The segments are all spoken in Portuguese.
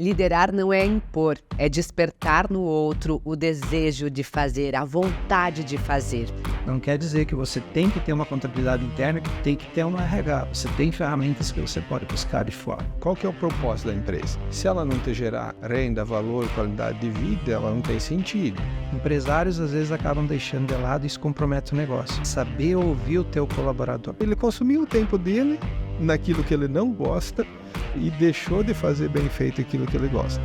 Liderar não é impor, é despertar no outro o desejo de fazer, a vontade de fazer. Não quer dizer que você tem que ter uma contabilidade interna, que tem que ter um RH. Você tem ferramentas que você pode buscar de fora. Qual que é o propósito da empresa? Se ela não te gerar renda, valor, qualidade de vida, ela não tem sentido. Empresários às vezes acabam deixando de lado e isso compromete o negócio. Saber ouvir o teu colaborador. Ele consumiu o tempo dele naquilo que ele não gosta e deixou de fazer bem feito aquilo que ele gosta.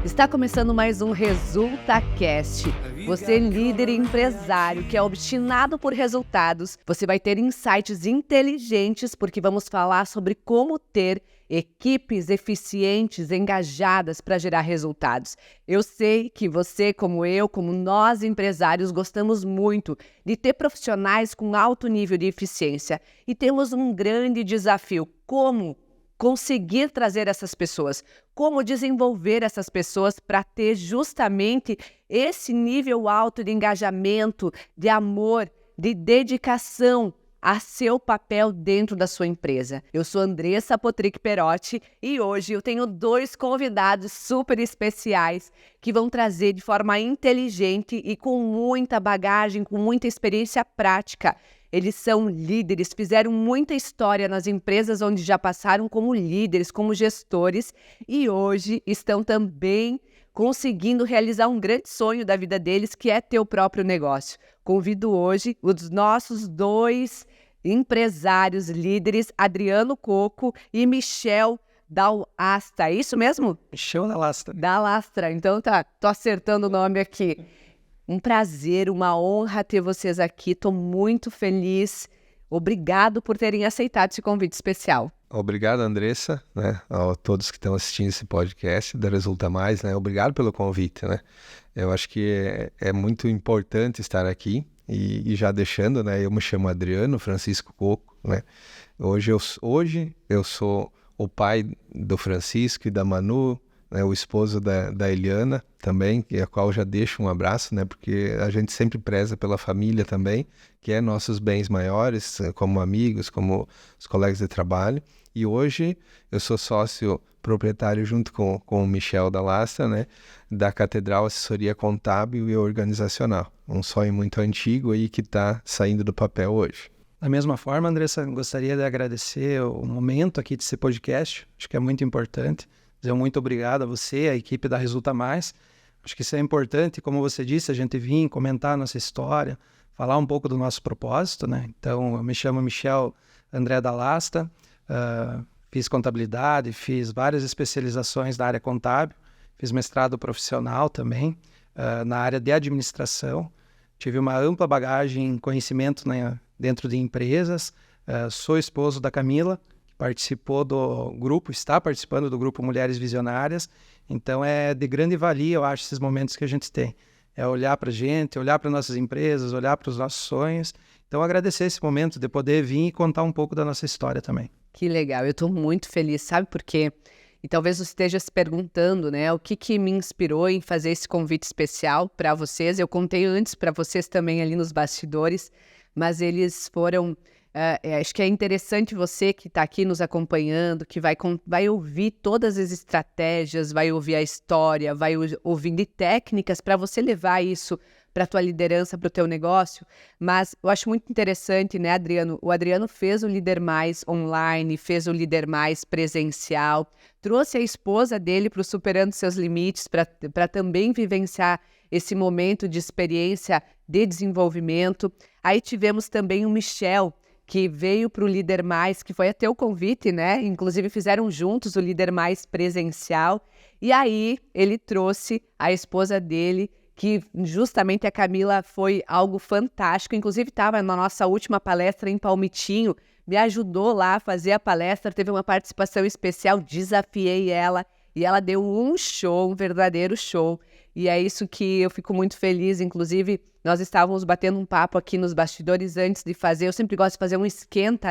Está começando mais um ResultaCast. Você, líder e empresário que é obstinado por resultados, você vai ter insights inteligentes porque vamos falar sobre como ter equipes eficientes, engajadas para gerar resultados. Eu sei que você, como eu, como nós empresários, gostamos muito de ter profissionais com alto nível de eficiência e temos um grande desafio: como conseguir trazer essas pessoas, como desenvolver essas pessoas para ter justamente esse nível alto de engajamento, de amor, de dedicação a seu papel dentro da sua empresa. Eu sou Andressa Potrick Perotti e hoje eu tenho 2 convidados super especiais que vão trazer de forma inteligente e com muita bagagem, com muita experiência prática. Eles são líderes, fizeram muita história nas empresas onde já passaram como líderes, como gestores e hoje estão também conseguindo realizar um grande sonho da vida deles, que é ter o próprio negócio. Convido hoje os nossos 2 empresários líderes, Adriano Coco e Michel Dallastra. É isso mesmo? Michel Dallastra. Dallastra, então tô acertando o nome aqui. Um prazer, uma honra ter vocês aqui, estou muito feliz. Obrigado por terem aceitado esse convite especial. Obrigado, Andressa, a todos que estão assistindo esse podcast da Resulta Mais, obrigado pelo convite, Eu acho que é muito importante estar aqui e já deixando, eu me chamo Adriano Francisco Coco, Hoje eu sou o pai do Francisco e da Manu, o esposo da Eliana também, a qual já deixo um abraço, porque a gente sempre preza pela família também, que é nossos bens maiores, como amigos, como os colegas de trabalho. E hoje eu sou sócio proprietário junto com o Michel Dallastra, da Catedral Assessoria Contábil e Organizacional. Um sonho muito antigo aí que está saindo do papel hoje. Da mesma forma, Andressa, gostaria de agradecer o momento aqui desse podcast. Acho que é muito importante. Dizer muito obrigado a você, a equipe da Resulta Mais. Acho que isso é importante, como você disse, a gente vir comentar a nossa história, falar um pouco do nosso propósito, Então, eu me chamo Michel André Dallastra, fiz contabilidade, fiz várias especializações na área contábil, fiz mestrado profissional também, na área de administração. Tive uma ampla bagagem em conhecimento dentro de empresas. Sou esposo da Camila, participou do grupo, está participando do grupo Mulheres Visionárias, então é de grande valia, eu acho, esses momentos que a gente tem. É olhar para a gente, olhar para nossas empresas, olhar para os nossos sonhos. Então agradecer esse momento de poder vir e contar um pouco da nossa história também. Que legal, eu estou muito feliz, sabe por quê? E talvez você esteja se perguntando, o que me inspirou em fazer esse convite especial para vocês. Eu contei antes para vocês também ali nos bastidores, mas eles foram... acho que é interessante você que está aqui nos acompanhando, que vai ouvir todas as estratégias, vai ouvir a história, vai ouvir de técnicas para você levar isso para a tua liderança, para o teu negócio. Mas eu acho muito interessante, Adriano? O Adriano fez o Líder Mais online, fez o Líder Mais presencial, trouxe a esposa dele para o Superando Seus Limites, para também vivenciar esse momento de experiência de desenvolvimento. Aí tivemos também o Michel, que veio para o Líder Mais, que foi até o convite, Inclusive fizeram juntos o Líder Mais presencial. E aí ele trouxe a esposa dele, que justamente a Camila, foi algo fantástico. Inclusive estava na nossa última palestra em Palmitinho, me ajudou lá a fazer a palestra, teve uma participação especial, desafiei ela e ela deu um show, um verdadeiro show. E é isso que eu fico muito feliz. Inclusive, nós estávamos batendo um papo aqui nos bastidores antes de fazer. Eu sempre gosto de fazer um esquenta,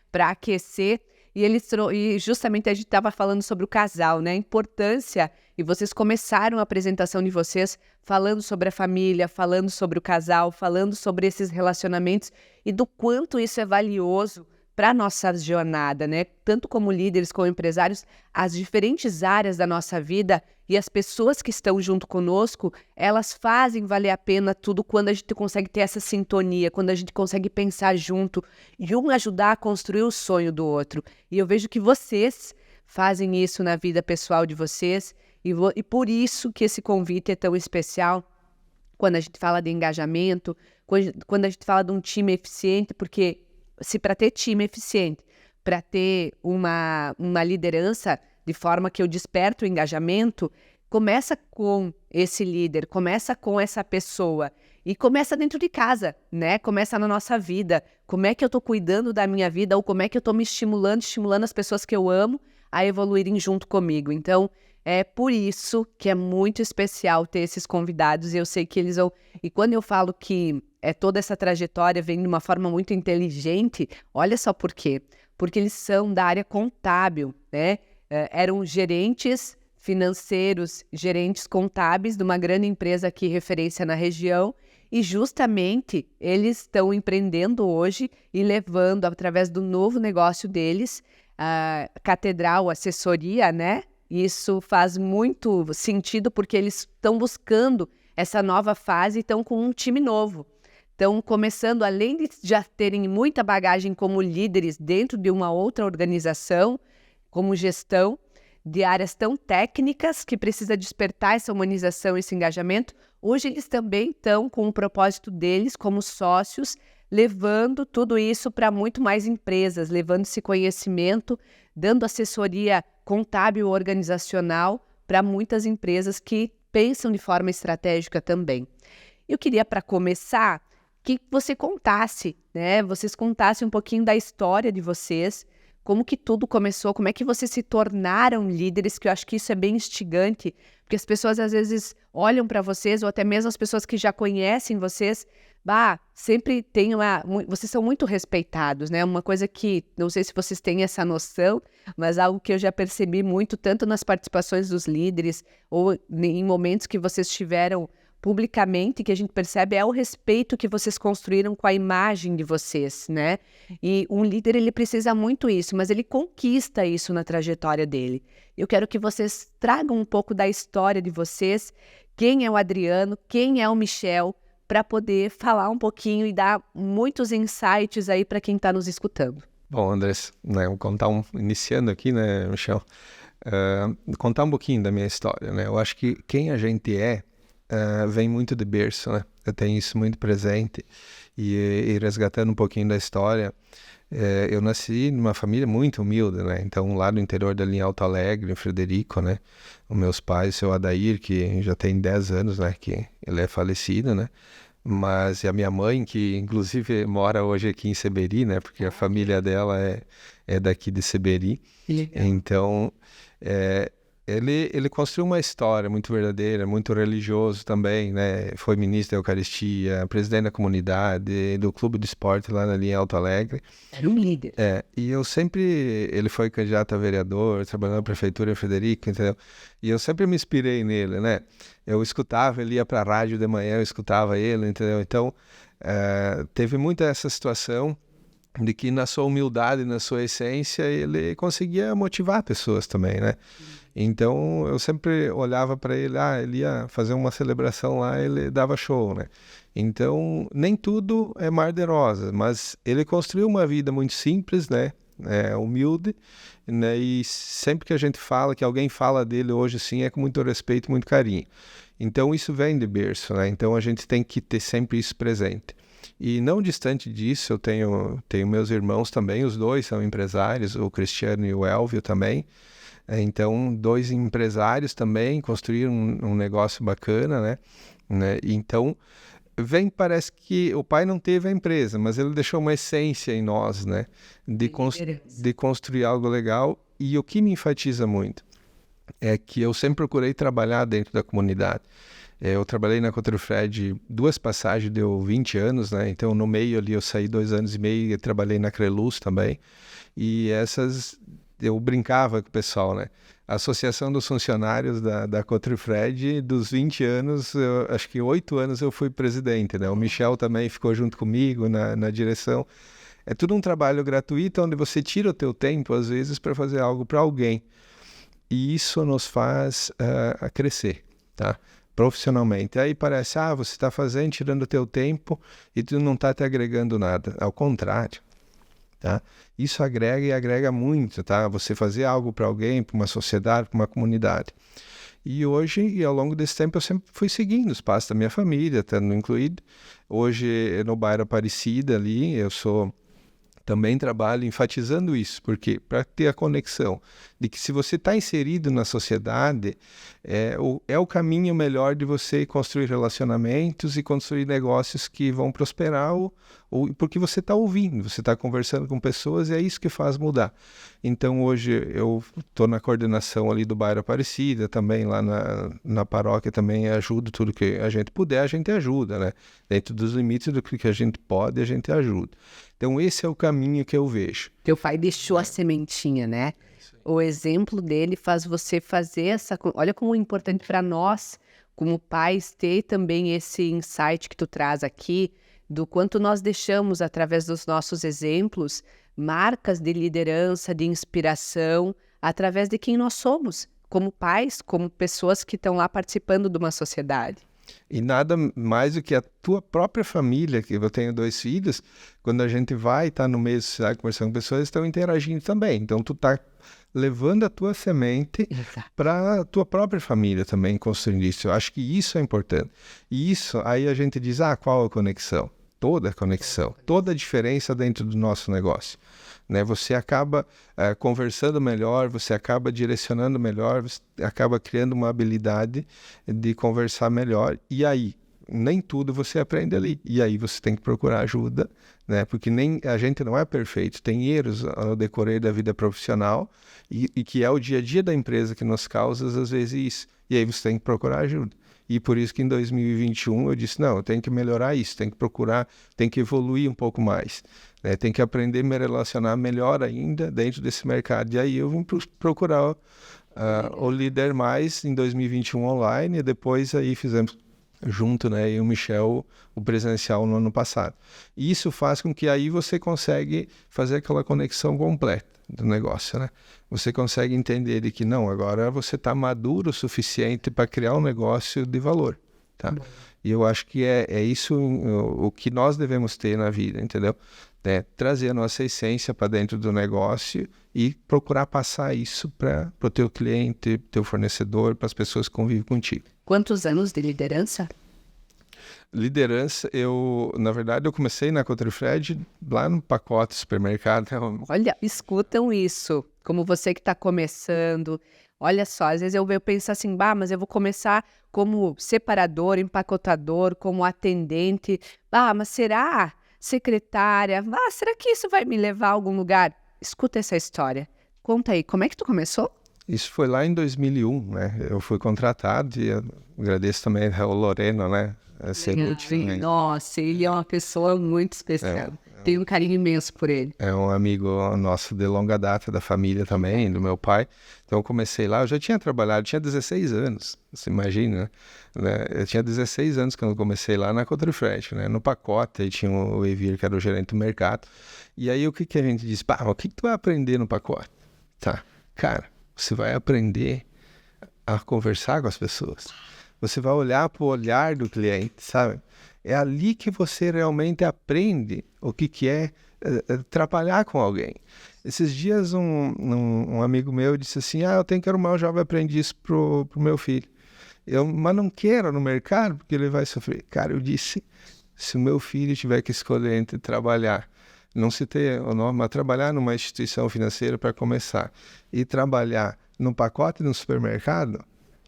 para aquecer. E justamente a gente estava falando sobre o casal, a importância. E vocês começaram a apresentação de vocês falando sobre a família, falando sobre o casal, falando sobre esses relacionamentos e do quanto isso é valioso para a nossa jornada, né? Tanto como líderes, como empresários, as diferentes áreas da nossa vida e as pessoas que estão junto conosco, elas fazem valer a pena tudo quando a gente consegue ter essa sintonia, quando a gente consegue pensar junto e um ajudar a construir o sonho do outro. E eu vejo que vocês fazem isso na vida pessoal de vocês e por isso que esse convite é tão especial quando a gente fala de engajamento, quando a gente fala de um time eficiente, porque se para ter time eficiente, para ter uma liderança de forma que eu desperto o engajamento, começa com esse líder, começa com essa pessoa e começa dentro de casa, né? Começa na nossa vida. Como é que eu estou cuidando da minha vida ou como é que eu estou me estimulando as pessoas que eu amo a evoluírem junto comigo. Então, é por isso que é muito especial ter esses convidados e eu sei que eles vão... E quando eu falo que toda essa trajetória vem de uma forma muito inteligente, olha só por quê. Porque eles são da área contábil, né? Eram gerentes financeiros, gerentes contábeis de uma grande empresa aqui, referência na região, e justamente eles estão empreendendo hoje e levando, através do novo negócio deles, a Catedral Assessoria, né? Isso faz muito sentido porque eles estão buscando essa nova fase e estão com um time novo. Estão começando, além de já terem muita bagagem como líderes dentro de uma outra organização, como gestão, de áreas tão técnicas que precisa despertar essa humanização, esse engajamento, hoje eles também estão com o propósito deles como sócios, levando tudo isso para muito mais empresas, levando esse conhecimento, dando assessoria contábil organizacional para muitas empresas que pensam de forma estratégica também. Eu queria, para começar, que você contasse, né? Vocês contassem um pouquinho da história de vocês, como que tudo começou, como é que vocês se tornaram líderes, que eu acho que isso é bem instigante, porque as pessoas às vezes olham para vocês, ou até mesmo as pessoas que já conhecem vocês, sempre tem vocês são muito respeitados, né? Uma coisa que, não sei se vocês têm essa noção, mas algo que eu já percebi muito, tanto nas participações dos líderes, ou em momentos que vocês tiveram publicamente, que a gente percebe é o respeito que vocês construíram com a imagem de vocês, né? E um líder, ele precisa muito isso, mas ele conquista isso na trajetória dele. Eu quero que vocês tragam um pouco da história de vocês, quem é o Adriano, quem é o Michel, para poder falar um pouquinho e dar muitos insights aí para quem está nos escutando. Bom, Andrés, né, vou contar iniciando aqui, né, Michel, contar um pouquinho da minha história, né? Eu acho que quem a gente vem muito de berço, né? Eu tenho isso muito presente e resgatando um pouquinho da história, eu nasci numa família muito humilde, né? Então, lá no interior da linha Alto Alegre, em Frederico, né? Os meus pais, o seu Adair, que já tem 10 anos, né? Que ele é falecido, né? Mas e a minha mãe, que inclusive mora hoje aqui em Seberi, né? Porque a família dela é daqui de Seberi. Então, ele construiu uma história muito verdadeira, muito religioso também, né? Foi ministro da Eucaristia, presidente da comunidade, do clube de esporte lá na linha Alto Alegre. Era um líder. E eu sempre... Ele foi candidato a vereador, trabalhou na prefeitura em Frederico, entendeu? E eu sempre me inspirei nele, né? Eu escutava, ele ia para a rádio de manhã, eu escutava ele, entendeu? Então, teve muito essa situação de que na sua humildade, na sua essência, ele conseguia motivar pessoas também, né? Então, eu sempre olhava para ele, ele ia fazer uma celebração lá, ele dava show, né? Então, nem tudo é mar de rosas, mas ele construiu uma vida muito simples, né? Humilde, né? E sempre que a gente fala, que alguém fala dele hoje, sim, é com muito respeito, muito carinho. Então, isso vem de berço, né? Então, a gente tem que ter sempre isso presente. E não distante disso, eu tenho meus irmãos também, os dois são empresários, o Cristiano e o Elvio também. Então, 2 empresários também construíram um negócio bacana, né? Então, parece que o pai não teve a empresa, mas ele deixou uma essência em nós, né? De construir algo legal. E o que me enfatiza muito é que eu sempre procurei trabalhar dentro da comunidade. Eu trabalhei na Cotrofred 2 passagens, deu 20 anos, né? Então, no meio ali, eu saí 2 anos e meio e trabalhei na Creluz também. E eu brincava com o pessoal, né? A Associação dos Funcionários da Cotrofred, dos 20 anos, acho que 8 anos eu fui presidente, né? O Michel também ficou junto comigo na direção. É tudo um trabalho gratuito onde você tira o teu tempo, às vezes, para fazer algo para alguém. E isso nos faz a crescer, tá? Profissionalmente. Aí parece, você está fazendo, tirando o teu tempo e tu não está te agregando nada. Ao contrário, tá? Isso agrega e agrega muito, tá? Você fazer algo para alguém, para uma sociedade, para uma comunidade. E hoje, e ao longo desse tempo, eu sempre fui seguindo os passos da minha família, tendo incluído. Hoje, no bairro Aparecida ali, eu também trabalho enfatizando isso, porque para ter a conexão de que se você está inserido na sociedade, é o caminho melhor de você construir relacionamentos e construir negócios que vão prosperar, porque você está ouvindo, você está conversando com pessoas e é isso que faz mudar. Então hoje eu estou na coordenação ali do bairro Aparecida, também lá na paróquia também ajudo tudo que a gente puder, a gente ajuda, né? Dentro dos limites do que a gente pode, a gente ajuda. Então esse é o caminho que eu vejo. Teu pai deixou a sementinha, né? O exemplo dele faz você fazer essa... Olha como é importante para nós, como pais, ter também esse insight que tu traz aqui, do quanto nós deixamos, através dos nossos exemplos, marcas de liderança, de inspiração, através de quem nós somos, como pais, como pessoas que estão lá participando de uma sociedade. E nada mais do que a tua própria família, que eu tenho 2 filhos, quando a gente vai estar no meio social conversando com pessoas, estão interagindo também. Então, tu tá levando a tua semente para a tua própria família também, construindo isso. Eu acho que isso é importante. E isso, aí a gente diz, qual a conexão? Toda a conexão, toda a diferença dentro do nosso negócio. Né? Você acaba conversando melhor, você acaba direcionando melhor, você acaba criando uma habilidade de conversar melhor. E aí, nem tudo você aprende ali. E aí você tem que procurar ajuda, né? Porque nem a gente não é perfeito. Tem erros no decorrer da vida profissional e que é o dia a dia da empresa que nos causa, às vezes, isso. E aí você tem que procurar ajuda. E por isso que em 2021 eu disse, não, eu tenho que melhorar isso, tenho que procurar, tenho que evoluir um pouco mais. Né? Tenho que aprender a me relacionar melhor ainda dentro desse mercado. E aí eu vim procurar o Líder Mais em 2021 online, e depois aí fizemos junto, né, eu e o Michel, o presencial no ano passado. E isso faz com que aí você consegue fazer aquela conexão completa do negócio, né? Você consegue entender de que não, agora você está maduro o suficiente para criar um negócio de valor, tá? E eu acho que é isso o que nós devemos ter na vida, entendeu? Trazer a nossa essência para dentro do negócio e procurar passar isso para o teu cliente, teu fornecedor, para as pessoas que convivem contigo. Quantos anos de liderança? Liderança, na verdade, eu comecei na Cotrifred lá no pacote supermercado. Olha, escutam isso, como você que está começando. Olha só, às vezes eu penso assim, mas eu vou começar como separador, empacotador, como atendente. Mas será? Secretária? Será que isso vai me levar a algum lugar? Escuta essa história. Conta aí, como é que tu começou? Isso foi lá em 2001, né? Eu fui contratado e eu agradeço também ao Loreno, né? Nossa, ele é uma pessoa muito especial. Tenho um carinho imenso por ele. É um amigo nosso de longa data, da família também, do meu pai. Então eu comecei lá, eu já tinha trabalhado, tinha 16 anos, você imagina, né? Eu tinha 16 anos quando eu comecei lá na Cotrifred, né? No pacote, aí tinha o Evir, que era o gerente do mercado. E aí o que a gente disse? O que tu vai aprender no pacote? Tá, cara, você vai aprender a conversar com as pessoas. Você vai olhar para o olhar do cliente, sabe? É ali que você realmente aprende o que é trabalhar com alguém. Esses dias um amigo meu disse assim, eu tenho que arrumar um jovem aprendiz pro meu filho. Mas não quero no mercado porque ele vai sofrer. Cara, eu disse, se o meu filho tiver que escolher entre trabalhar, não citei o nome, mas trabalhar numa instituição financeira para começar e trabalhar no pacote de um supermercado,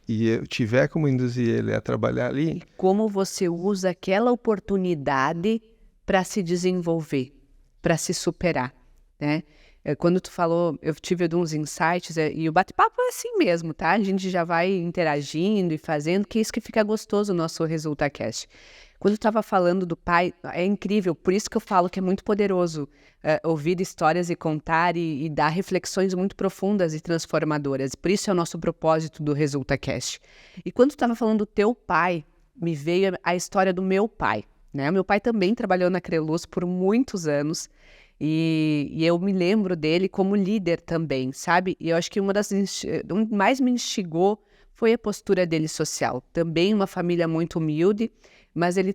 e eu tiver como induzir ele a trabalhar ali... Como você usa aquela oportunidade para se desenvolver, para se superar, né? Quando tu falou, eu tive uns insights, e o bate-papo é assim mesmo, tá? A gente já vai interagindo e fazendo, que é isso que fica gostoso no nosso ResultaCast. Quando eu estava falando do pai, é incrível, por isso que eu falo que é muito poderoso ouvir histórias e contar e dar reflexões muito profundas e transformadoras. Por isso é o nosso propósito do ResultaCast. E quando eu estava falando do teu pai, me veio a história do meu pai, né? O meu pai também trabalhou na Creluz por muitos anos E eu me lembro dele como líder também, sabe? E eu acho que o que mais me instigou foi a postura dele social. Também uma família muito humilde, mas ele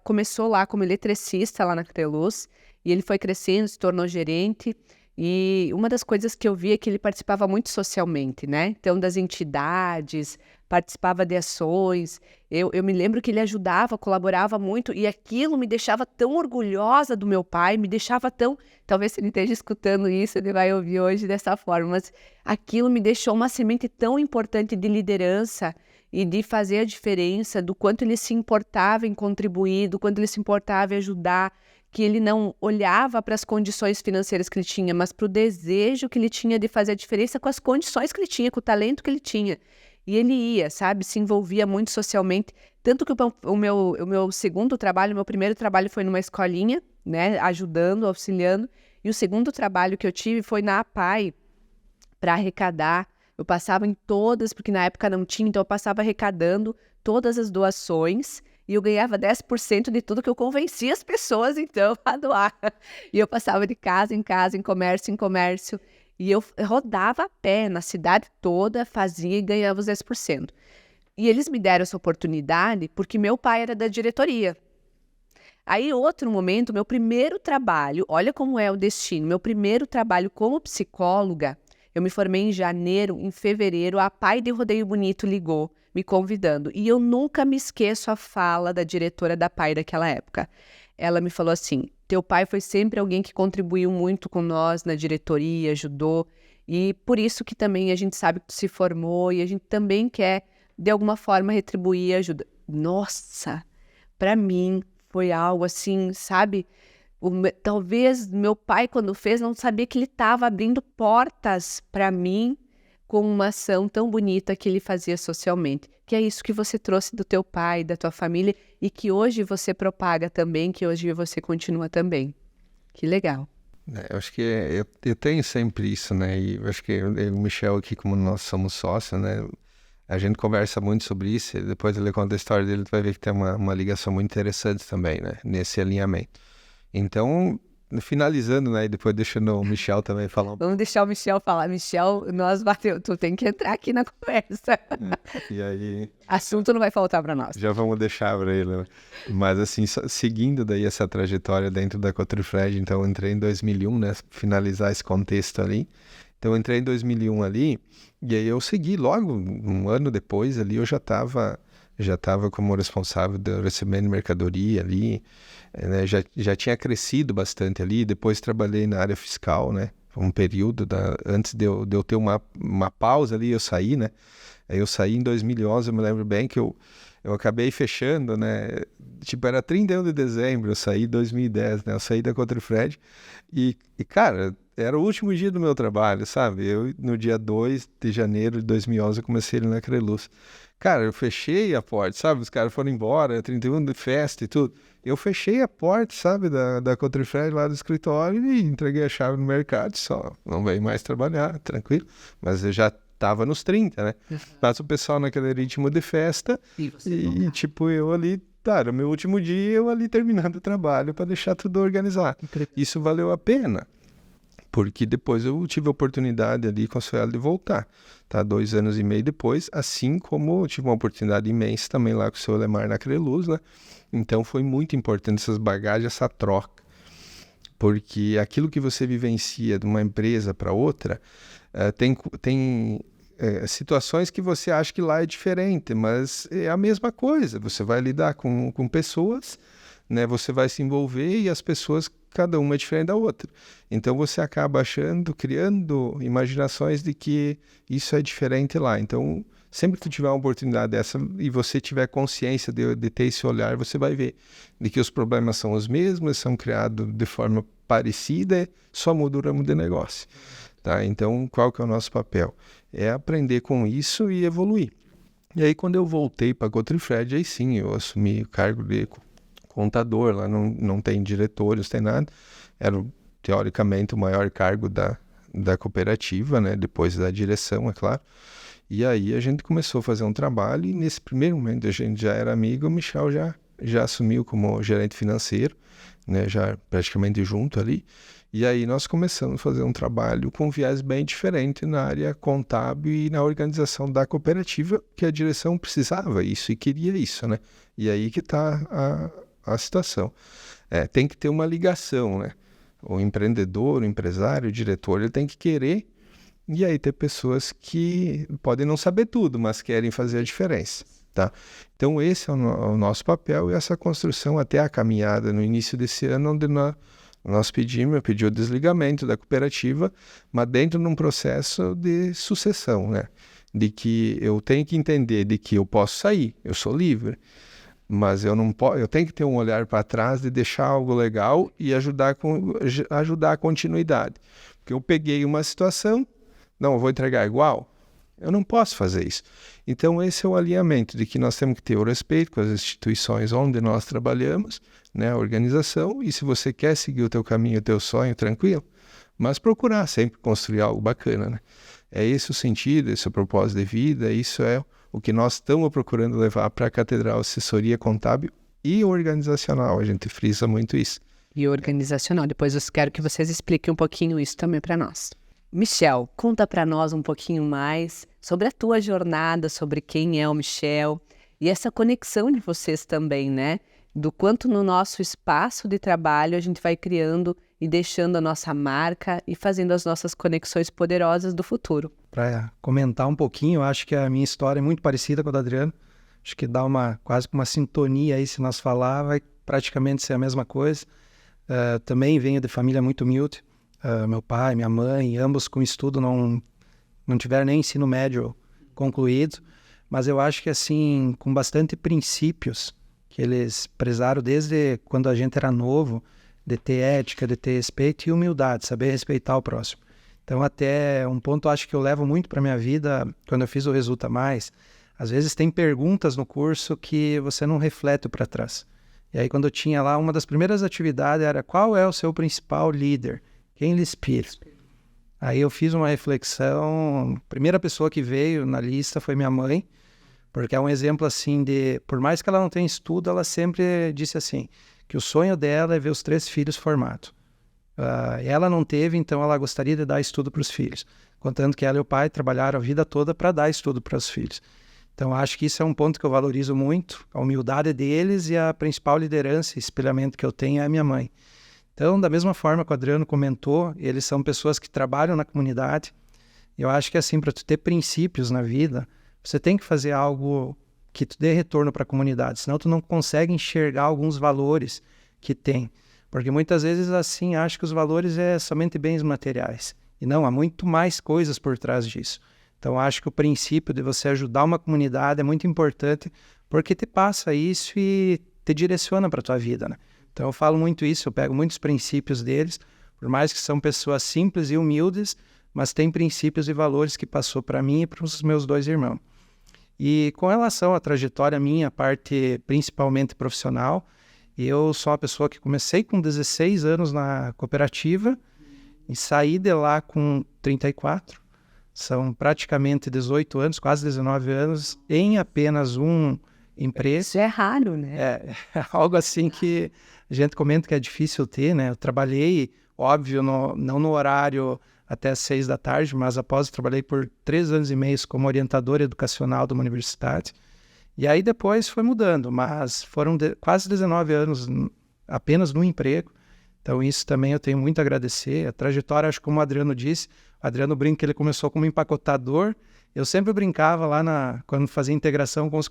começou lá como eletricista lá na Creluz, e ele foi crescendo, se tornou gerente. E uma das coisas que eu vi é que ele participava muito socialmente, né? Então, das entidades, participava de ações. Eu me lembro que ele ajudava, colaborava muito, e aquilo me deixava tão orgulhosa do meu pai, me deixava tão... Talvez se ele esteja escutando isso, ele vai ouvir hoje dessa forma, mas aquilo me deixou uma semente tão importante de liderança e de fazer a diferença, do quanto ele se importava em contribuir, do quanto ele se importava em ajudar, que ele não olhava para as condições financeiras que ele tinha, mas para o desejo que ele tinha de fazer a diferença com as condições que ele tinha, com o talento que ele tinha. E ele ia, sabe, se envolvia muito socialmente, tanto que o meu segundo trabalho, meu primeiro trabalho foi numa escolinha, né, ajudando, auxiliando, e o segundo trabalho que eu tive foi na APAE, para arrecadar. Eu passava em todas, porque na época não tinha, então eu passava arrecadando todas as doações, e eu ganhava 10% de tudo que eu convencia as pessoas, então, a doar. E eu passava de casa em casa, em comércio, e eu rodava a pé na cidade toda, fazia e ganhava os 10%. E eles me deram essa oportunidade porque meu pai era da diretoria. Aí, outro momento, meu primeiro trabalho, olha como é o destino, meu primeiro trabalho como psicóloga, eu me formei em janeiro, em fevereiro, a Pai de Rodeio Bonito ligou, me convidando. E eu nunca me esqueço a fala da diretora da Pai daquela época. Ela me falou assim: teu pai foi sempre alguém que contribuiu muito com nós na diretoria, ajudou. E por isso que também a gente sabe que tu se formou e a gente também quer, de alguma forma, retribuir a ajuda. Nossa, para mim foi algo assim, sabe? Talvez meu pai, quando fez, não sabia que ele estava abrindo portas para mim com uma ação tão bonita que ele fazia socialmente. Que é isso que você trouxe do teu pai, da tua família, e que hoje você propaga também, que hoje você continua também. Que legal. Eu acho que eu tenho sempre isso, né? E eu acho que eu e o Michel aqui, como nós somos sócios, né? A gente conversa muito sobre isso, e depois ele conta a história dele, tu vai ver que tem uma ligação muito interessante também, né? Nesse alinhamento. Então, finalizando, né, e depois deixando o Michel também falar um pouco. Vamos deixar o Michel falar. Michel, nós bateu, tu tem que entrar aqui na conversa. E aí... Assunto não vai faltar para nós. Já vamos deixar para ele, né? Mas assim, seguindo daí essa trajetória dentro da Cotrifred, então eu entrei em 2001, né, finalizar esse contexto ali. Então eu entrei em 2001 ali, e aí eu segui logo, um ano depois ali, eu já estava como responsável do recebimento de mercadoria ali, né? Já tinha crescido bastante ali. Depois trabalhei na área fiscal, né? Um período, antes de eu ter uma pausa ali, eu saí, né? Aí eu saí em 2011, eu me lembro bem que eu acabei fechando, né? Tipo, era 31 de dezembro, eu saí em 2010, né? Eu saí da Cotrifred e, cara, era o último dia do meu trabalho, sabe? Eu, no dia 2 de janeiro de 2011, eu comecei ali na Creluz. Cara, eu fechei a porta, sabe? Os caras foram embora, 31 de festa e tudo. Eu fechei a porta, sabe, da Cotrifred lá do escritório e entreguei a chave no mercado, só não veio mais trabalhar, tranquilo. Mas eu já tava nos 30, né? Mas o pessoal naquele ritmo de festa e tipo, eu ali, tá, era o meu último dia, eu ali terminando o trabalho para deixar tudo organizado. Isso valeu a pena. Porque depois eu tive a oportunidade ali com a Suela de voltar, tá? 2 anos e meio depois, assim como eu tive uma oportunidade imensa também lá com o seu Lemar na Creluz, né? Então foi muito importante essas bagagens, essa troca. Porque aquilo que você vivencia de uma empresa para outra, tem situações que você acha que lá é diferente, mas é a mesma coisa. Você vai lidar com pessoas, né? Você vai se envolver e as pessoas, cada uma é diferente da outra. Então você acaba criando imaginações de que isso é diferente lá. Então, sempre que tu tiver uma oportunidade dessa e você tiver consciência de ter esse olhar, você vai ver de que os problemas são os mesmos, são criados de forma parecida, só muda o ramo de negócio. Tá? Então, qual que é o nosso papel? É aprender com isso e evoluir. E aí, quando eu voltei para a Cotrifred, aí sim, eu assumi o cargo de contador, lá não tem diretores, não tem nada. Era, teoricamente, o maior cargo da cooperativa, né? Depois da direção, é claro. E aí a gente começou a fazer um trabalho e nesse primeiro momento a gente já era amigo, o Michel já assumiu como gerente financeiro, né, já praticamente junto ali. E aí nós começamos a fazer um trabalho com viés bem diferente na área contábil e na organização da cooperativa, que a direção precisava isso e queria isso, né? E aí que está a situação. Tem que ter uma ligação, né? O empreendedor, o empresário, o diretor, ele tem que querer, e aí ter pessoas que podem não saber tudo, mas querem fazer a diferença, tá? Então esse é o nosso papel, e essa construção até a caminhada no início desse ano, onde nós eu pedi o desligamento da cooperativa, mas dentro de um processo de sucessão, né? De que eu tenho que entender de que eu posso sair, eu sou livre, mas eu não posso, eu tenho que ter um olhar para trás de deixar algo legal e ajudar a continuidade. Porque eu peguei uma situação, não, eu vou entregar igual, eu não posso fazer isso. Então esse é o alinhamento de que nós temos que ter o respeito com as instituições onde nós trabalhamos, né, a organização, e se você quer seguir o teu caminho, o teu sonho, tranquilo, mas procurar sempre construir algo bacana, né? É esse o sentido, esse é o propósito de vida, isso é o que nós estamos procurando levar para a Catedral, assessoria contábil e organizacional, a gente frisa muito isso. E organizacional, depois eu quero que vocês expliquem um pouquinho isso também para nós. Michel, conta para nós um pouquinho mais sobre a tua jornada, sobre quem é o Michel e essa conexão de vocês também, né? Do quanto no nosso espaço de trabalho a gente vai criando e deixando a nossa marca e fazendo as nossas conexões poderosas do futuro. Para comentar um pouquinho, eu acho que a minha história é muito parecida com a do Adriano. Acho que dá quase uma sintonia aí, se nós falar, vai praticamente ser a mesma coisa. Também venho de família muito humilde. Meu pai, minha mãe, ambos com estudo, não tiveram nem ensino médio concluído, mas eu acho que assim, com bastante princípios que eles prezaram desde quando a gente era novo, de ter ética, de ter respeito e humildade, saber respeitar o próximo. Então até um ponto acho que eu levo muito para minha vida quando eu fiz o Resulta Mais. Às vezes tem perguntas no curso que você não reflete para trás. E aí quando eu tinha lá, uma das primeiras atividades era: qual é o seu principal líder? Quem lhe inspira? Aí eu fiz uma reflexão, a primeira pessoa que veio na lista foi minha mãe, porque é um exemplo assim de, por mais que ela não tenha estudo, ela sempre disse assim, que o sonho dela é ver os 3 filhos formados. Ela não teve, então ela gostaria de dar estudo para os filhos, contanto que ela e o pai trabalharam a vida toda para dar estudo para os filhos. Então acho que isso é um ponto que eu valorizo muito, a humildade deles, e a principal liderança e espelhamento que eu tenho é a minha mãe. Então, da mesma forma que o Adriano comentou, eles são pessoas que trabalham na comunidade. Eu acho que assim, para tu ter princípios na vida, você tem que fazer algo que tu dê retorno para a comunidade, senão tu não consegue enxergar alguns valores que tem. Porque muitas vezes assim, acho que os valores é somente bens materiais. E não, há muito mais coisas por trás disso. Então, acho que o princípio de você ajudar uma comunidade é muito importante, porque te passa isso e te direciona para a tua vida, né? Então eu falo muito isso, eu pego muitos princípios deles, por mais que são pessoas simples e humildes, mas tem princípios e valores que passou para mim e para os meus 2 irmãos. E com relação à trajetória minha, a parte principalmente profissional, eu sou uma pessoa que comecei com 16 anos na cooperativa e saí de lá com 34. São praticamente 18 anos, quase 19 anos, em apenas um emprego. Isso é raro, né? É algo assim que a gente comenta que é difícil ter, né? Eu trabalhei, óbvio, não no horário até 6 da tarde, mas após eu trabalhei por 3 anos e meio como orientador educacional de uma universidade. E aí depois foi mudando, mas foram quase 19 anos apenas no emprego. Então isso também eu tenho muito a agradecer. A trajetória, acho que como o Adriano disse, o Adriano brinca que ele começou como empacotador. Eu sempre brincava lá quando fazia integração com os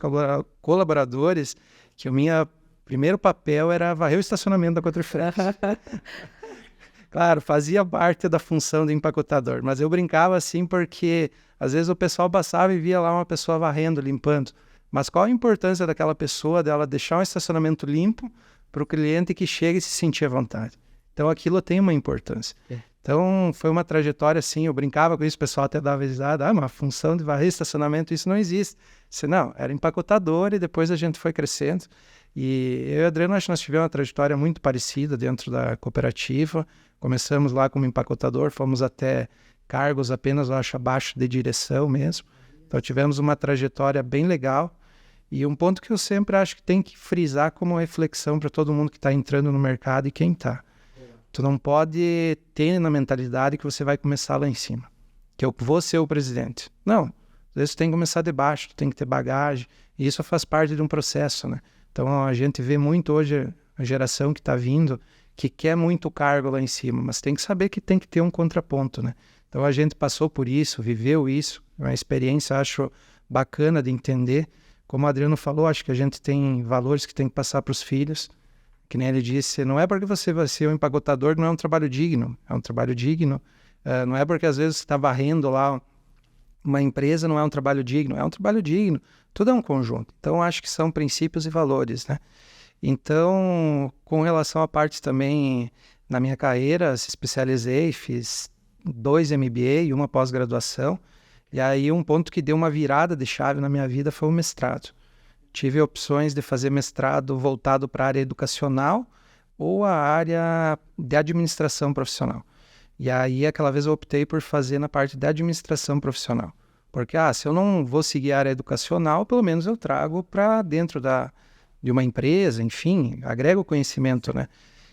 colaboradores, que o meu primeiro papel era varrer o estacionamento da Cotrifresh. Claro, fazia parte da função do empacotador, mas eu brincava assim porque às vezes o pessoal passava e via lá uma pessoa varrendo, limpando. Mas qual a importância daquela pessoa, dela deixar um estacionamento limpo para o cliente que chega e se sentir à vontade? Então aquilo tem uma importância. Então foi uma trajetória assim, eu brincava com isso, o pessoal até dava risada, uma função de varrer estacionamento, isso não existe. Não, era empacotador e depois a gente foi crescendo. E eu e o Adriano, acho que nós tivemos uma trajetória muito parecida dentro da cooperativa. Começamos lá como empacotador, fomos até cargos apenas, eu acho, abaixo de direção mesmo. Então tivemos uma trajetória bem legal. E um ponto que eu sempre acho que tem que frisar como reflexão para todo mundo que está entrando no mercado e quem está. Tu não pode ter na mentalidade que você vai começar lá em cima, que eu vou ser o presidente. Não, às vezes tu tem que começar de baixo, tu tem que ter bagagem, e isso faz parte de um processo, né? Então a gente vê muito hoje a geração que está vindo, que quer muito cargo lá em cima, mas tem que saber que tem que ter um contraponto, né? Então a gente passou por isso, viveu isso, é uma experiência, acho, bacana de entender. Como o Adriano falou, acho que a gente tem valores que tem que passar para os filhos. Que nem ele disse, não é porque você vai ser um empacotador, não é um trabalho digno. É um trabalho digno. Não é porque às vezes você está varrendo lá uma empresa, não é um trabalho digno. É um trabalho digno. Tudo é um conjunto. Então, acho que são princípios e valores, né? Então, com relação à parte também, na minha carreira, se especializei, fiz 2 MBA e uma pós-graduação. E aí, um ponto que deu uma virada de chave na minha vida foi o mestrado. Tive opções de fazer mestrado voltado para a área educacional ou a área de administração profissional. E aí, aquela vez eu optei por fazer na parte de administração profissional. Porque, se eu não vou seguir a área educacional, pelo menos eu trago para dentro de uma empresa, enfim, agrego conhecimento, né?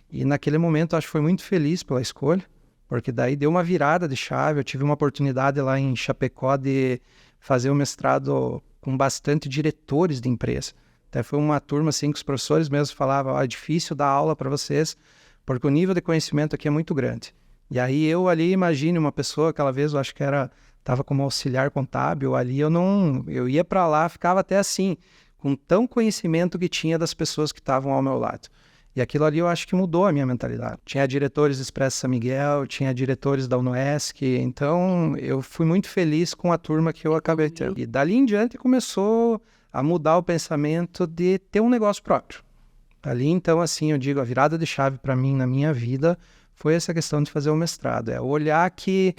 E naquele momento, acho que foi muito feliz pela escolha, porque daí deu uma virada de chave. Eu tive uma oportunidade lá em Chapecó de fazer um mestrado com bastante diretores de empresa. Até foi uma turma assim que os professores mesmo falavam, é difícil dar aula para vocês, porque o nível de conhecimento aqui é muito grande. E aí eu ali, imagine uma pessoa, aquela vez eu acho que estava como auxiliar contábil, ali eu ia para lá, ficava até assim, com tão conhecimento que tinha das pessoas que estavam ao meu lado. E aquilo ali eu acho que mudou a minha mentalidade. Tinha diretores do Expresso São Miguel, tinha diretores da UNOESC, então eu fui muito feliz com a turma que eu acabei tendo. E dali em diante começou a mudar o pensamento de ter um negócio próprio. Ali então, assim, eu digo, a virada de chave para mim na minha vida foi essa questão de fazer o mestrado. É olhar que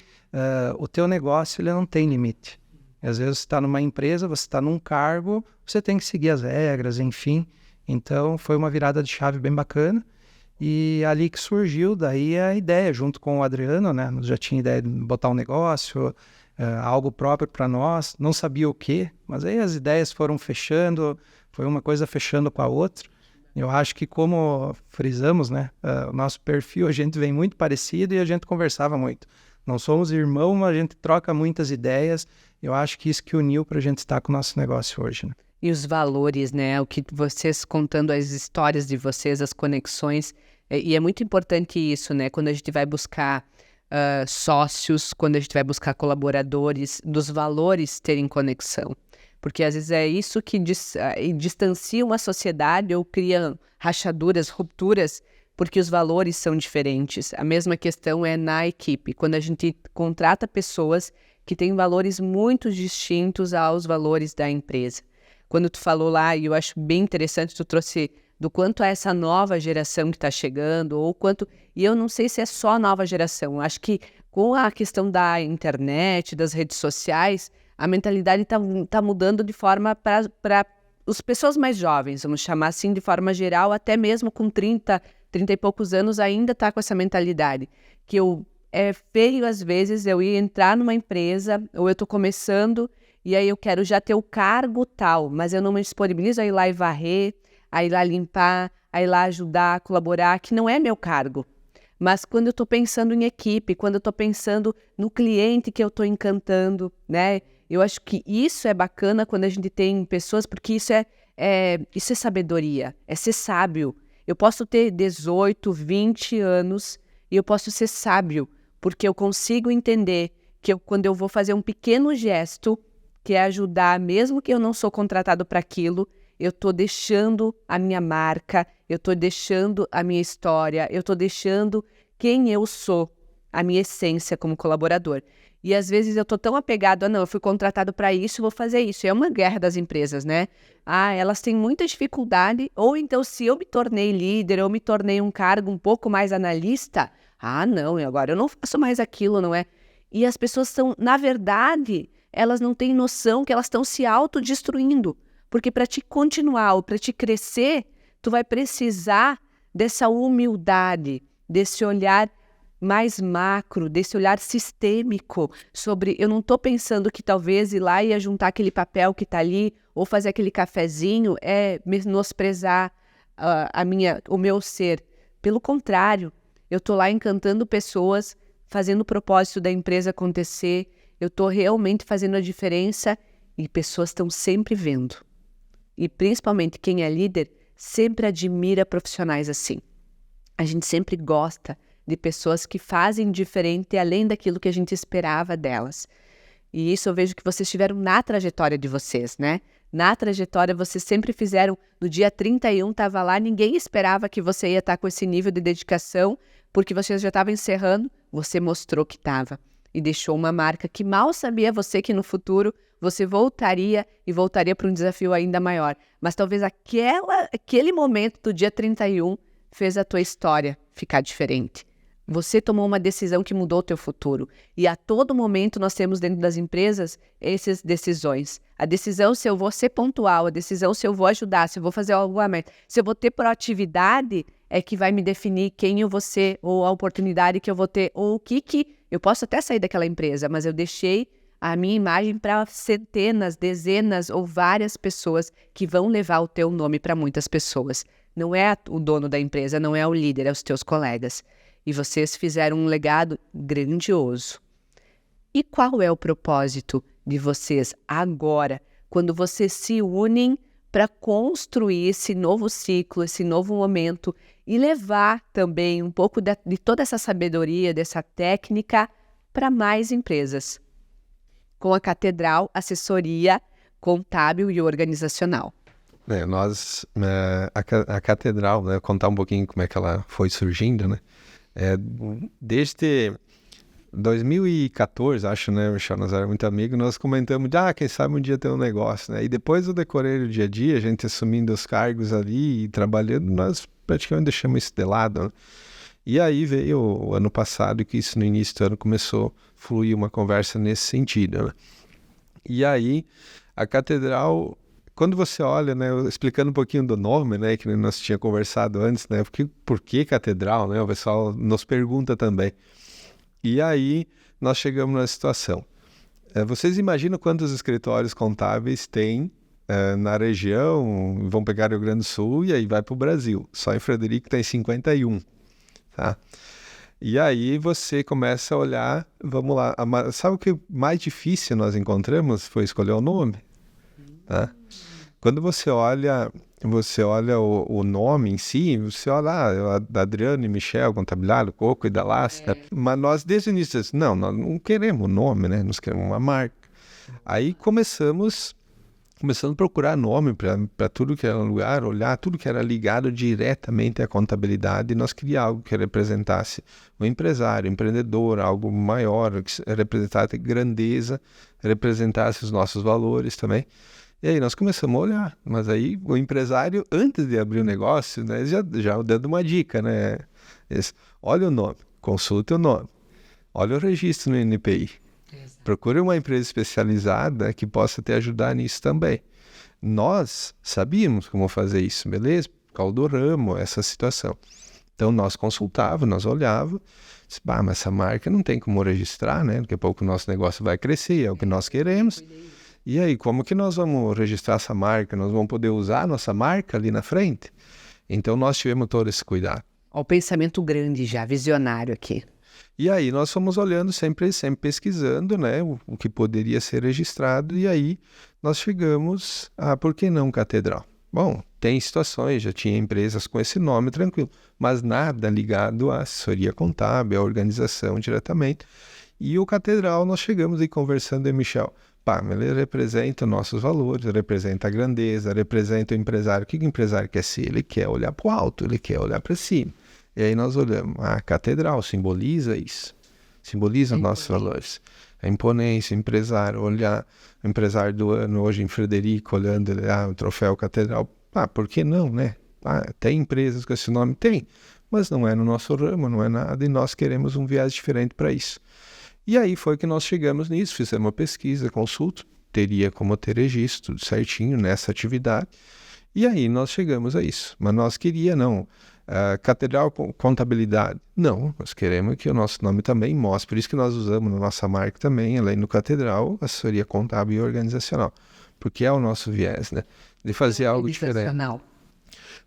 o teu negócio ele não tem limite. E, às vezes você está numa empresa, você está num cargo, você tem que seguir as regras, enfim. Então, foi uma virada de chave bem bacana. E ali que surgiu daí a ideia, junto com o Adriano, né? Nós já tinha ideia de botar um negócio, algo próprio para nós. Não sabia o quê, mas aí as ideias foram fechando, foi uma coisa fechando com a outra. Eu acho que, como frisamos, né? O nosso perfil, a gente vem muito parecido e a gente conversava muito. Não somos irmãos, mas a gente troca muitas ideias. Eu acho que isso que uniu para a gente estar com o nosso negócio hoje, né? E os valores, né? O que vocês contando as histórias de vocês, as conexões. E é muito importante isso, né? Quando a gente vai buscar sócios, quando a gente vai buscar colaboradores, dos valores terem conexão. Porque às vezes é isso que distancia uma sociedade ou cria rachaduras, rupturas, porque os valores são diferentes. A mesma questão é na equipe. Quando a gente contrata pessoas que têm valores muito distintos aos valores da empresa. Quando tu falou lá, e eu acho bem interessante, tu trouxe do quanto é essa nova geração que está chegando, ou quanto... E eu não sei se é só a nova geração. Eu acho que com a questão da internet, das redes sociais, a mentalidade está mudando de forma para as pessoas mais jovens, vamos chamar assim de forma geral, até mesmo com 30 e poucos anos ainda está com essa mentalidade. Que é feio às vezes eu ir entrar numa empresa, ou eu estou começando... E aí eu quero já ter o cargo tal, mas eu não me disponibilizo a ir lá e varrer, a ir lá limpar, a ir lá ajudar, colaborar, que não é meu cargo. Mas quando eu estou pensando em equipe, quando eu estou pensando no cliente que eu estou encantando, né? Eu acho que isso é bacana quando a gente tem pessoas, porque isso é sabedoria, é ser sábio. Eu posso ter 18, 20 anos e eu posso ser sábio, porque eu consigo entender que quando eu vou fazer um pequeno gesto, que é ajudar, mesmo que eu não sou contratado para aquilo, eu estou deixando a minha marca, eu estou deixando a minha história, eu estou deixando quem eu sou, a minha essência como colaborador. E às vezes eu estou tão apegado não, eu fui contratado para isso, vou fazer isso. É uma guerra das empresas, né? Elas têm muita dificuldade, ou então se eu me tornei líder, eu me tornei um cargo um pouco mais analista, não, agora eu não faço mais aquilo, não é? E as pessoas são, na verdade... elas não têm noção que elas estão se autodestruindo. Porque para te continuar ou para te crescer, tu vai precisar dessa humildade, desse olhar mais macro, desse olhar sistêmico sobre, eu não estou pensando que talvez ir lá e juntar aquele papel que está ali, ou fazer aquele cafezinho, é menosprezar o meu ser. Pelo contrário, eu estou lá encantando pessoas, fazendo o propósito da empresa acontecer, eu estou realmente fazendo a diferença e pessoas estão sempre vendo. E principalmente quem é líder sempre admira profissionais assim. A gente sempre gosta de pessoas que fazem diferente além daquilo que a gente esperava delas. E isso eu vejo que vocês tiveram na trajetória de vocês, né? Na trajetória vocês sempre fizeram, no dia 31 estava lá, ninguém esperava que você ia estar com esse nível de dedicação, porque você já estava encerrando, você mostrou que estava. E deixou uma marca que mal sabia você que no futuro você voltaria para um desafio ainda maior. Mas talvez aquele momento do dia 31 fez a tua história ficar diferente. Você tomou uma decisão que mudou o teu futuro. E a todo momento nós temos dentro das empresas essas decisões. A decisão se eu vou ser pontual, a decisão se eu vou ajudar, se eu vou fazer algo a mais, se eu vou ter proatividade, é que vai me definir quem eu vou ser, ou a oportunidade que eu vou ter, ou o que eu posso até sair daquela empresa, mas eu deixei a minha imagem para centenas, dezenas ou várias pessoas que vão levar o teu nome para muitas pessoas. Não é o dono da empresa, não é o líder, é os teus colegas. E vocês fizeram um legado grandioso. E qual é o propósito de vocês agora, quando vocês se unem para construir esse novo ciclo, esse novo momento e levar também um pouco de toda essa sabedoria, dessa técnica para mais empresas? Com a Catedral Assessoria Contábil e Organizacional. A Catedral, né, contar um pouquinho como é que ela foi surgindo, né? Desde 2014, acho, né, Michel, nós éramos muito amigos, nós comentamos de, quem sabe um dia ter um negócio, né? E depois do decorrer do dia a dia, a gente assumindo os cargos ali e trabalhando, nós praticamente deixamos isso de lado, né? E aí veio o ano passado, que isso no início do ano começou a fluir uma conversa nesse sentido, né? E aí, a Catedral, quando você olha, né, explicando um pouquinho do nome, né, que nós tínhamos conversado antes, né, por que Catedral, né, o pessoal nos pergunta também. E aí, nós chegamos na situação. Vocês imaginam quantos escritórios contábeis tem na região, vão pegar o Rio Grande do Sul e aí vai para o Brasil. Só em Frederico tem 51. Tá? E aí você começa a olhar, vamos lá, sabe o que mais difícil nós encontramos? Foi escolher o nome. Tá? Quando você olha o nome em si, você olha Adriano e Michel, Contabilidade, Coco e Dallastra, mas nós desde o início, nós não queremos o nome, né? Nós queremos uma marca. Aí começamos a procurar nome para tudo que era lugar, olhar tudo que era ligado diretamente à contabilidade, e nós queríamos algo que representasse o empresário, o empreendedor, algo maior, que representasse grandeza, representasse os nossos valores também. E aí nós começamos a olhar, mas aí o empresário, antes de abrir o negócio, né, já dando uma dica, né? Olha o nome, consulte o nome, olha o registro no NPI. Procure uma empresa especializada que possa te ajudar nisso também. Nós sabíamos como fazer isso, beleza? Por causa do ramo, essa situação. Então nós consultávamos, nós olhávamos, mas essa marca não tem como registrar, né? Daqui a pouco o nosso negócio vai crescer, é o que nós queremos. E aí, como que nós vamos registrar essa marca? Nós vamos poder usar a nossa marca ali na frente? Então nós tivemos todo esse cuidado. Olha o pensamento grande já, visionário aqui. E aí nós fomos olhando, sempre pesquisando, né, o que poderia ser registrado, e aí nós chegamos a, por que não Catedral? Bom, tem situações, já tinha empresas com esse nome, tranquilo, mas nada ligado à assessoria contábil, à organização diretamente. E o Catedral, nós chegamos aí conversando, Michel, ele representa nossos valores, representa a grandeza, representa o empresário. O que o empresário quer ser? Ele quer olhar para o alto, ele quer olhar para cima. E aí nós olhamos, a Catedral simboliza isso, simboliza nossos valores. A imponência, o empresário, olhar o empresário do ano hoje em Frederico, olhando o troféu Catedral, por que não, né? Tem empresas com esse nome? Tem, mas não é no nosso ramo, não é nada, e nós queremos um viés diferente para isso. E aí foi que nós chegamos nisso, fizemos uma pesquisa, consulta, teria como ter registro tudo certinho nessa atividade, e aí nós chegamos a isso. Mas nós queríamos, Catedral Contabilidade. Não, nós queremos que o nosso nome também mostre. Por isso que nós usamos na nossa marca também, além do Catedral, assessoria contábil e organizacional. Porque é o nosso viés, né? De fazer algo diferente.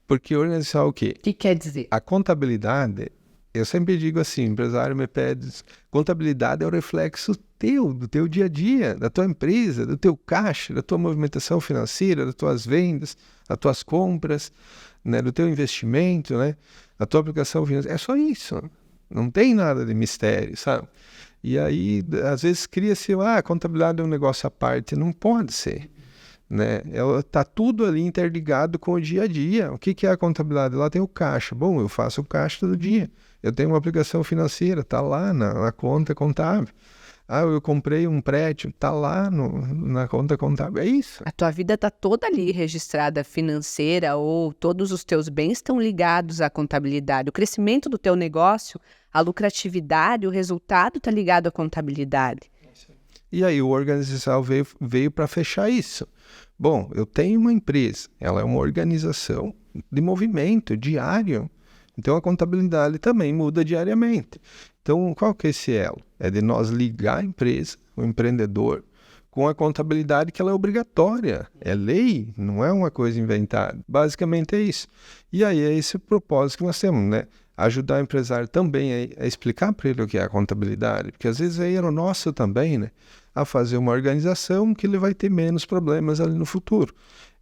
Porque organizacional o quê? O que quer dizer? A contabilidade, eu sempre digo assim, o empresário me pede, contabilidade é o reflexo do teu dia a dia, da tua empresa, do teu caixa, da tua movimentação financeira, das tuas vendas, das tuas compras, né, do teu investimento, né, da tua aplicação financeira. É só isso. Não tem nada de mistério, sabe? E aí, às vezes, cria-se, a contabilidade é um negócio à parte. Não pode ser. Né? Tá tudo ali interligado com o dia a dia. O que é a contabilidade? Lá tem o caixa. Bom, eu faço o caixa todo dia. Eu tenho uma aplicação financeira, tá lá na conta contábil. Eu comprei um prédio, tá lá na conta contábil. É isso. A tua vida tá toda ali registrada financeira, ou todos os teus bens estão ligados à contabilidade. O crescimento do teu negócio, a lucratividade, o resultado tá ligado à contabilidade. E aí o organizacional veio para fechar isso. Bom, eu tenho uma empresa, ela é uma organização de movimento diário, então a contabilidade também muda diariamente. Então, qual que é esse elo? É de nós ligar a empresa, o empreendedor, com a contabilidade que ela é obrigatória, é lei, não é uma coisa inventada. Basicamente é isso. E aí é esse o propósito que nós temos, né? Ajudar o empresário também a explicar para ele o que é a contabilidade, porque às vezes é o nosso também, né? A fazer uma organização que ele vai ter menos problemas ali no futuro.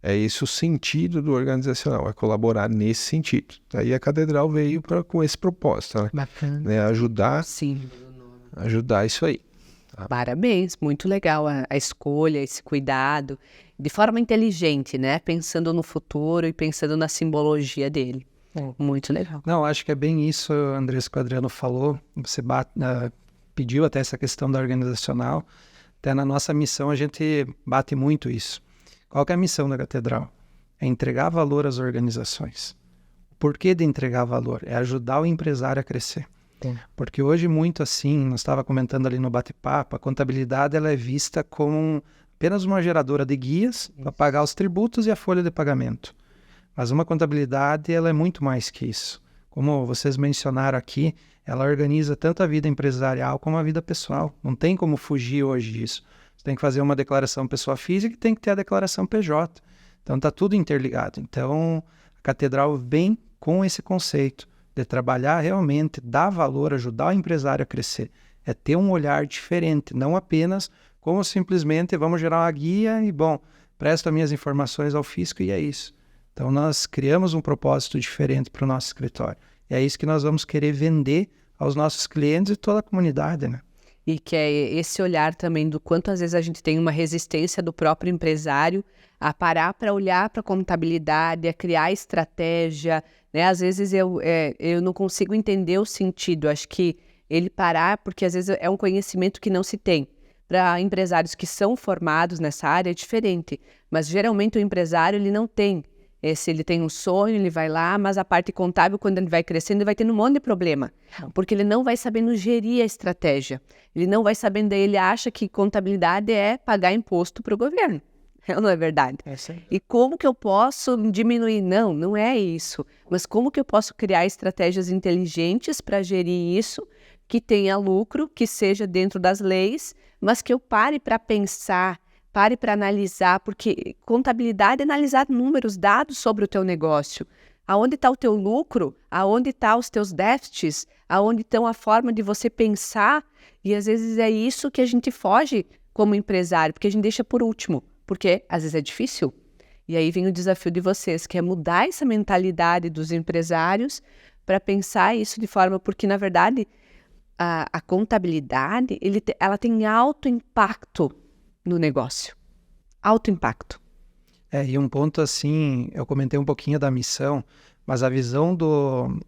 É esse o sentido do organizacional, é colaborar nesse sentido. Aí a Catedral veio com esse propósito, né? Bacana. Né? Ajudar isso aí. Parabéns, muito legal a escolha, esse cuidado, de forma inteligente, né? Pensando no futuro e pensando na simbologia dele. Muito legal. Não, acho que é bem isso, Andressa, que o Adriano falou. Você pediu até essa questão da organizacional. Até na nossa missão a gente bate muito isso. Qual que é a missão da Catedral? É entregar valor às organizações. O porquê de entregar valor? É ajudar o empresário a crescer. Sim. Porque hoje muito assim, nós estava comentando ali no bate-papo, a contabilidade ela é vista como apenas uma geradora de guias para pagar os tributos e a folha de pagamento. Mas uma contabilidade ela é muito mais que isso. Como vocês mencionaram aqui, ela organiza tanto a vida empresarial como a vida pessoal. Não tem como fugir hoje disso. Você tem que fazer uma declaração pessoa física e tem que ter a declaração PJ. Então está tudo interligado. Então a Catedral vem com esse conceito de trabalhar realmente, dar valor, ajudar o empresário a crescer. É ter um olhar diferente, não apenas como simplesmente vamos gerar uma guia e, bom, presto as minhas informações ao fisco e é isso. Então nós criamos um propósito diferente para o nosso escritório. E é isso que nós vamos querer vender aos nossos clientes e toda a comunidade, né? E que é esse olhar também do quanto às vezes a gente tem uma resistência do próprio empresário a parar para olhar para a contabilidade, a criar estratégia, né? Às vezes eu não consigo entender o sentido, acho que ele parar, porque às vezes é um conhecimento que não se tem. Para empresários que são formados nessa área é diferente, mas geralmente o empresário ele não tem. Se ele tem um sonho, ele vai lá, mas a parte contábil, quando ele vai crescendo, ele vai tendo um monte de problema. Porque ele não vai sabendo gerir a estratégia. Ele não vai sabendo, daí ele acha que contabilidade é pagar imposto para o governo. Não é verdade? E como que eu posso diminuir? Não é isso. Mas como que eu posso criar estratégias inteligentes para gerir isso, que tenha lucro, que seja dentro das leis, mas que eu pare para pensar, pare para analisar, porque contabilidade é analisar números, dados sobre o teu negócio. Aonde está o teu lucro? Aonde estão os teus déficits? Aonde estão a forma de você pensar? E às vezes é isso que a gente foge como empresário, porque a gente deixa por último, porque às vezes é difícil. E aí vem o desafio de vocês, que é mudar essa mentalidade dos empresários para pensar isso de forma, porque na verdade a contabilidade ela tem alto impacto no negócio. Alto impacto. E um ponto assim, eu comentei um pouquinho da missão, mas a visão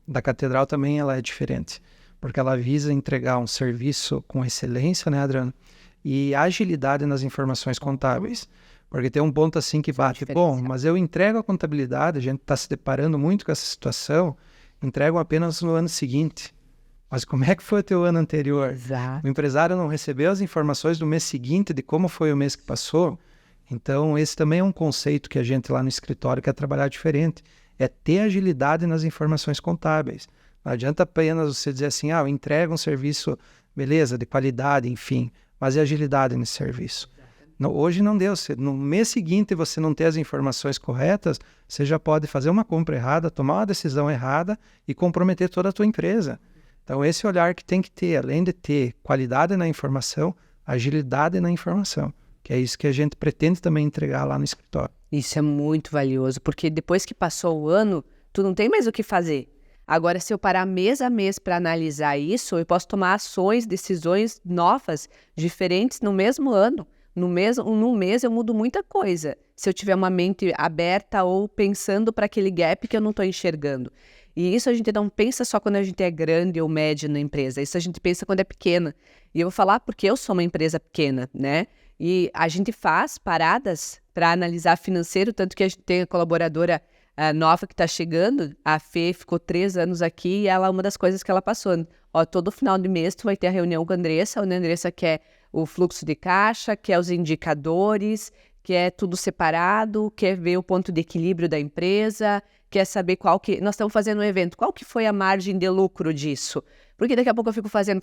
da Catedral também ela é diferente, porque ela visa entregar um serviço com excelência, né, Adriano? E agilidade nas informações contábeis. Porque tem um ponto assim que bate, bom, mas eu entrego a contabilidade, a gente está se deparando muito com essa situação, entrego apenas no ano seguinte. Mas como é que foi o teu ano anterior? Exato. O empresário não recebeu as informações do mês seguinte de como foi o mês que passou. Então, esse também é um conceito que a gente lá no escritório quer trabalhar diferente. é ter agilidade nas informações contábeis. Não adianta apenas você dizer assim, eu entrego um serviço, beleza, de qualidade, enfim, mas e agilidade nesse serviço? Não, hoje não deu. No mês seguinte você não ter as informações corretas, você já pode fazer uma compra errada, tomar uma decisão errada e comprometer toda a tua empresa. Então esse olhar que tem que ter, além de ter qualidade na informação, agilidade na informação, que é isso que a gente pretende também entregar lá no escritório. Isso é muito valioso, porque depois que passou o ano, tu não tem mais o que fazer. Agora, se eu parar mês a mês para analisar isso, eu posso tomar ações, decisões novas, diferentes no mesmo ano. Num mês eu mudo muita coisa, se eu tiver uma mente aberta ou pensando para aquele gap que eu não estou enxergando. E isso a gente não pensa só quando a gente é grande ou médio na empresa, isso a gente pensa quando é pequena. E eu vou falar porque eu sou uma empresa pequena, né? E a gente faz paradas para analisar financeiro, tanto que a gente tem a colaboradora nova que está chegando, a Fê ficou 3 anos aqui e ela, uma das coisas que ela passou, todo final de mês tu vai ter a reunião com a Andressa quer o fluxo de caixa, quer os indicadores, quer tudo separado, quer ver o ponto de equilíbrio da empresa, quer saber nós estamos fazendo um evento, qual que foi a margem de lucro disso? Porque daqui a pouco eu fico fazendo,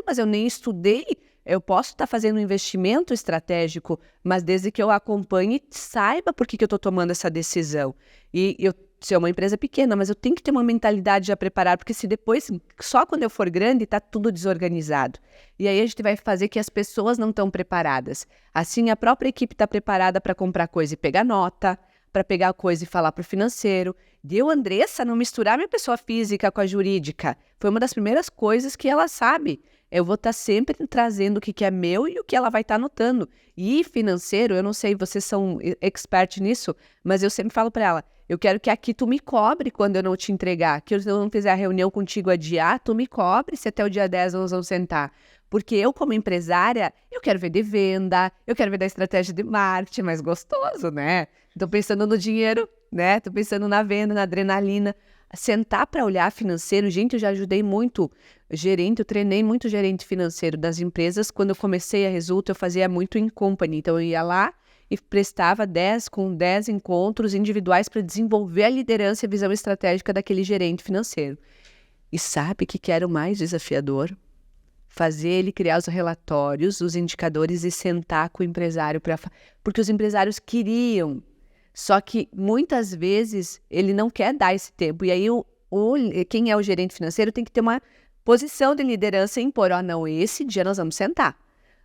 mas eu nem estudei. Eu posso estar fazendo um investimento estratégico, mas desde que eu acompanhe, saiba por que eu estou tomando essa decisão. E eu sou uma empresa pequena, mas eu tenho que ter uma mentalidade já preparada, porque se depois, só quando eu for grande, está tudo desorganizado. E aí a gente vai fazer que as pessoas não estão preparadas. Assim, a própria equipe está preparada para comprar coisa e pegar nota, para pegar coisa e falar para o financeiro. Andressa, não misturar minha pessoa física com a jurídica. Foi uma das primeiras coisas que ela sabe. Eu vou estar sempre trazendo o que é meu e o que ela vai estar anotando. E financeiro, eu não sei, vocês são expert nisso, mas eu sempre falo para ela, eu quero que aqui tu me cobre quando eu não te entregar, que eu não fizer a reunião contigo adiar, tu me cobre se até o dia 10 nós vamos sentar. Porque eu, como empresária, eu quero ver de venda, eu quero ver da estratégia de marketing, mais gostoso, né? Tô pensando no dinheiro, né? Tô pensando na venda, na adrenalina. Sentar para olhar financeiro, gente, eu já ajudei muito gerente, eu treinei muito gerente financeiro das empresas. Quando eu comecei a Resulta, eu fazia muito in company, então eu ia lá e prestava 10 encontros individuais para desenvolver a liderança e a visão estratégica daquele gerente financeiro. E sabe o que era o mais desafiador? Fazer ele criar os relatórios, os indicadores e sentar com o empresário, porque os empresários queriam. Só que, muitas vezes, ele não quer dar esse tempo. E aí, quem é o gerente financeiro tem que ter uma posição de liderança e impor. Não, esse dia nós vamos sentar.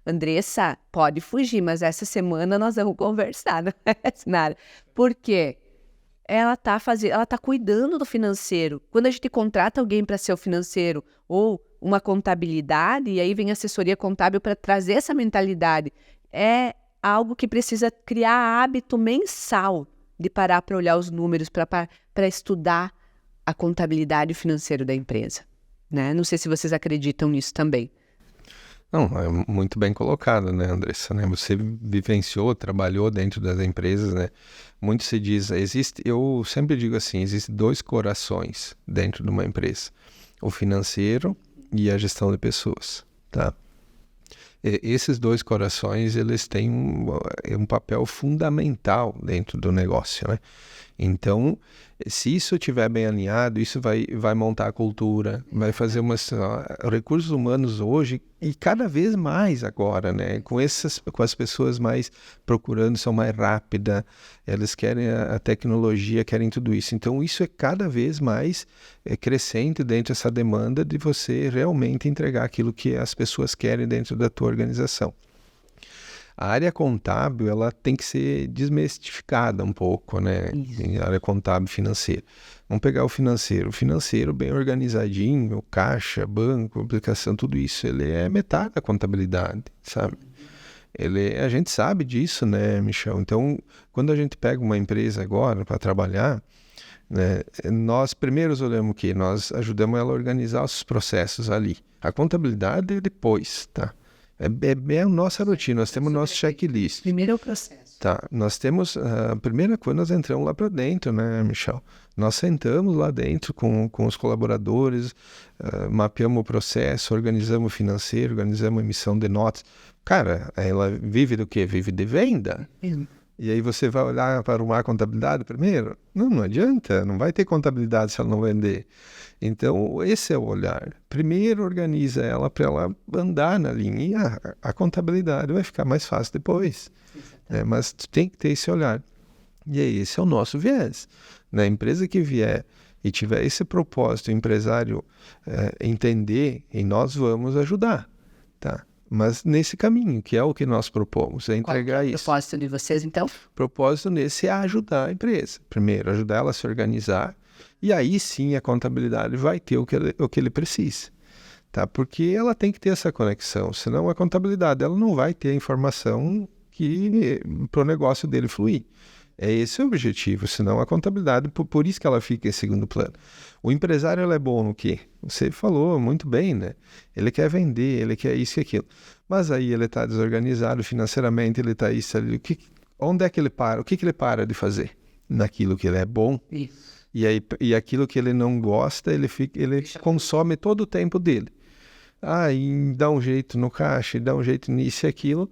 Andressa, pode fugir, mas essa semana nós vamos conversar. Não é, Sinara? Por quê? Ela tá cuidando do financeiro. Quando a gente contrata alguém para ser o financeiro ou uma contabilidade, e aí vem a assessoria contábil para trazer essa mentalidade, é algo que precisa criar hábito mensal de parar para olhar os números, para estudar a contabilidade financeira da empresa, né? Não sei se vocês acreditam nisso também. Não, é muito bem colocado, né, Andressa? Né? Você vivenciou, trabalhou dentro das empresas, né? Muito se diz, eu sempre digo assim, existem 2 corações dentro de uma empresa, o financeiro e a gestão de pessoas, tá? Esses 2 corações, eles têm um papel fundamental dentro do negócio, né? Então, se isso estiver bem alinhado, isso vai montar a cultura, vai fazer recursos humanos hoje e cada vez mais agora, né? Com as pessoas mais procurando, são mais rápidas, elas querem a tecnologia, querem tudo isso. Então, isso é cada vez mais crescente dentro dessa demanda de você realmente entregar aquilo que as pessoas querem dentro da tua organização. A área contábil, ela tem que ser desmistificada um pouco, né? A área contábil financeira. Vamos pegar o financeiro bem organizadinho, caixa, banco, aplicação, tudo isso, ele é metade da contabilidade, sabe? A gente sabe disso, né, Michel? Então, quando a gente pega uma empresa agora para trabalhar, né, nós primeiros olhamos o quê? Nós ajudamos ela a organizar os processos ali. A contabilidade é depois, tá? É a nossa rotina, nós temos o nosso checklist. Primeiro é o processo. Tá, nós temos, a primeira coisa, nós entramos lá para dentro, né, Michel? Nós sentamos lá dentro com os colaboradores, mapeamos o processo, organizamos o financeiro, organizamos a emissão de notas. Cara, ela vive do quê? Vive de venda. E aí você vai olhar para arrumar a contabilidade primeiro? Não adianta, não vai ter contabilidade se ela não vender. Então, esse é o olhar. Primeiro organiza ela para ela andar na linha e a contabilidade vai ficar mais fácil depois. Mas tu tem que ter esse olhar. E aí, esse é o nosso viés. Na empresa que vier e tiver esse propósito, o empresário entender, e nós vamos ajudar, tá? Mas nesse caminho, que é o que nós propomos, é entregar isso. O propósito de vocês, então? O propósito nesse é ajudar a empresa. Primeiro, ajudar ela a se organizar, e aí sim a contabilidade vai ter o que ele precisa, tá? Porque ela tem que ter essa conexão, senão a contabilidade ela não vai ter a informação para o negócio dele fluir. É esse o objetivo, senão a contabilidade, por isso que ela fica em segundo plano. O empresário ele é bom no quê? Você falou muito bem, né? Ele quer vender, ele quer isso e aquilo. Mas aí ele está desorganizado financeiramente, ele está isso ali. Onde é que ele para? O que ele para de fazer? Naquilo que ele é bom. Isso. E aquilo que ele não gosta, ele consome todo o tempo dele. E dá um jeito no caixa, dá um jeito nisso e aquilo.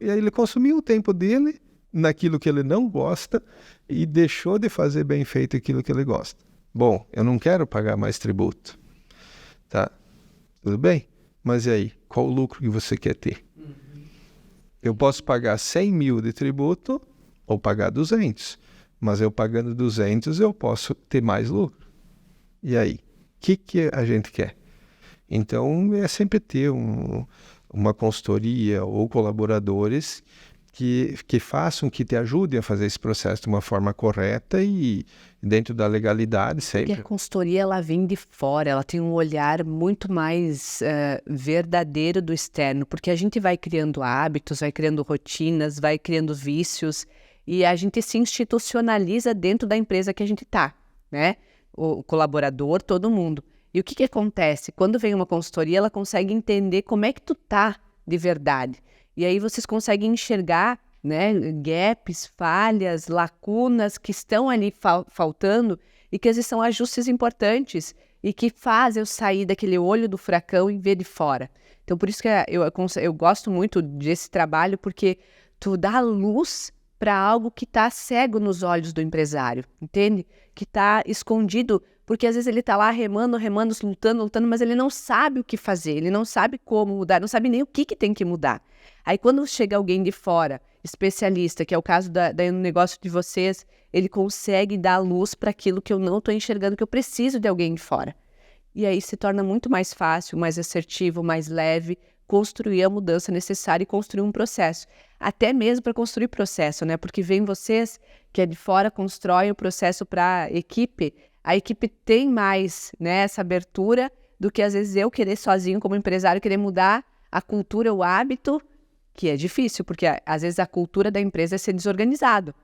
E aí ele consumiu o tempo dele naquilo que ele não gosta e deixou de fazer bem feito aquilo que ele gosta. Bom, eu não quero pagar mais tributo, tá? Tudo bem? Mas e aí? Qual o lucro que você quer ter? Eu posso pagar 100 mil de tributo ou pagar 200, mas eu pagando 200 eu posso ter mais lucro. E aí? O que a gente quer? Então, é sempre ter uma consultoria ou colaboradores que façam, que te ajudem a fazer esse processo de uma forma correta e dentro da legalidade sempre. Porque a consultoria, ela vem de fora, ela tem um olhar muito mais verdadeiro do externo, porque a gente vai criando hábitos, vai criando rotinas, vai criando vícios, e a gente se institucionaliza dentro da empresa que a gente está, né? O colaborador, todo mundo. E o que acontece? Quando vem uma consultoria, ela consegue entender como é que tu tá de verdade. E aí vocês conseguem enxergar, né, gaps, falhas, lacunas que estão ali faltando e que às vezes são ajustes importantes e que fazem eu sair daquele olho do furacão e ver de fora. Então, por isso que eu gosto muito desse trabalho, porque tu dá luz para algo que está cego nos olhos do empresário, entende? Que está escondido, porque às vezes ele está lá remando, lutando, mas ele não sabe o que fazer, ele não sabe como mudar, não sabe nem o que tem que mudar. Aí quando chega alguém de fora, especialista, que é o caso do negócio de vocês, ele consegue dar luz para aquilo que eu não estou enxergando, que eu preciso de alguém de fora. E aí se torna muito mais fácil, mais assertivo, mais leve, construir a mudança necessária e construir um processo. Até mesmo para construir processo, né? Porque vem vocês, que é de fora, constroem o processo para a equipe tem mais, né, essa abertura do que às vezes eu querer sozinho como empresário, querer mudar a cultura, o hábito, que é difícil, porque às vezes a cultura da empresa é ser desorganizado.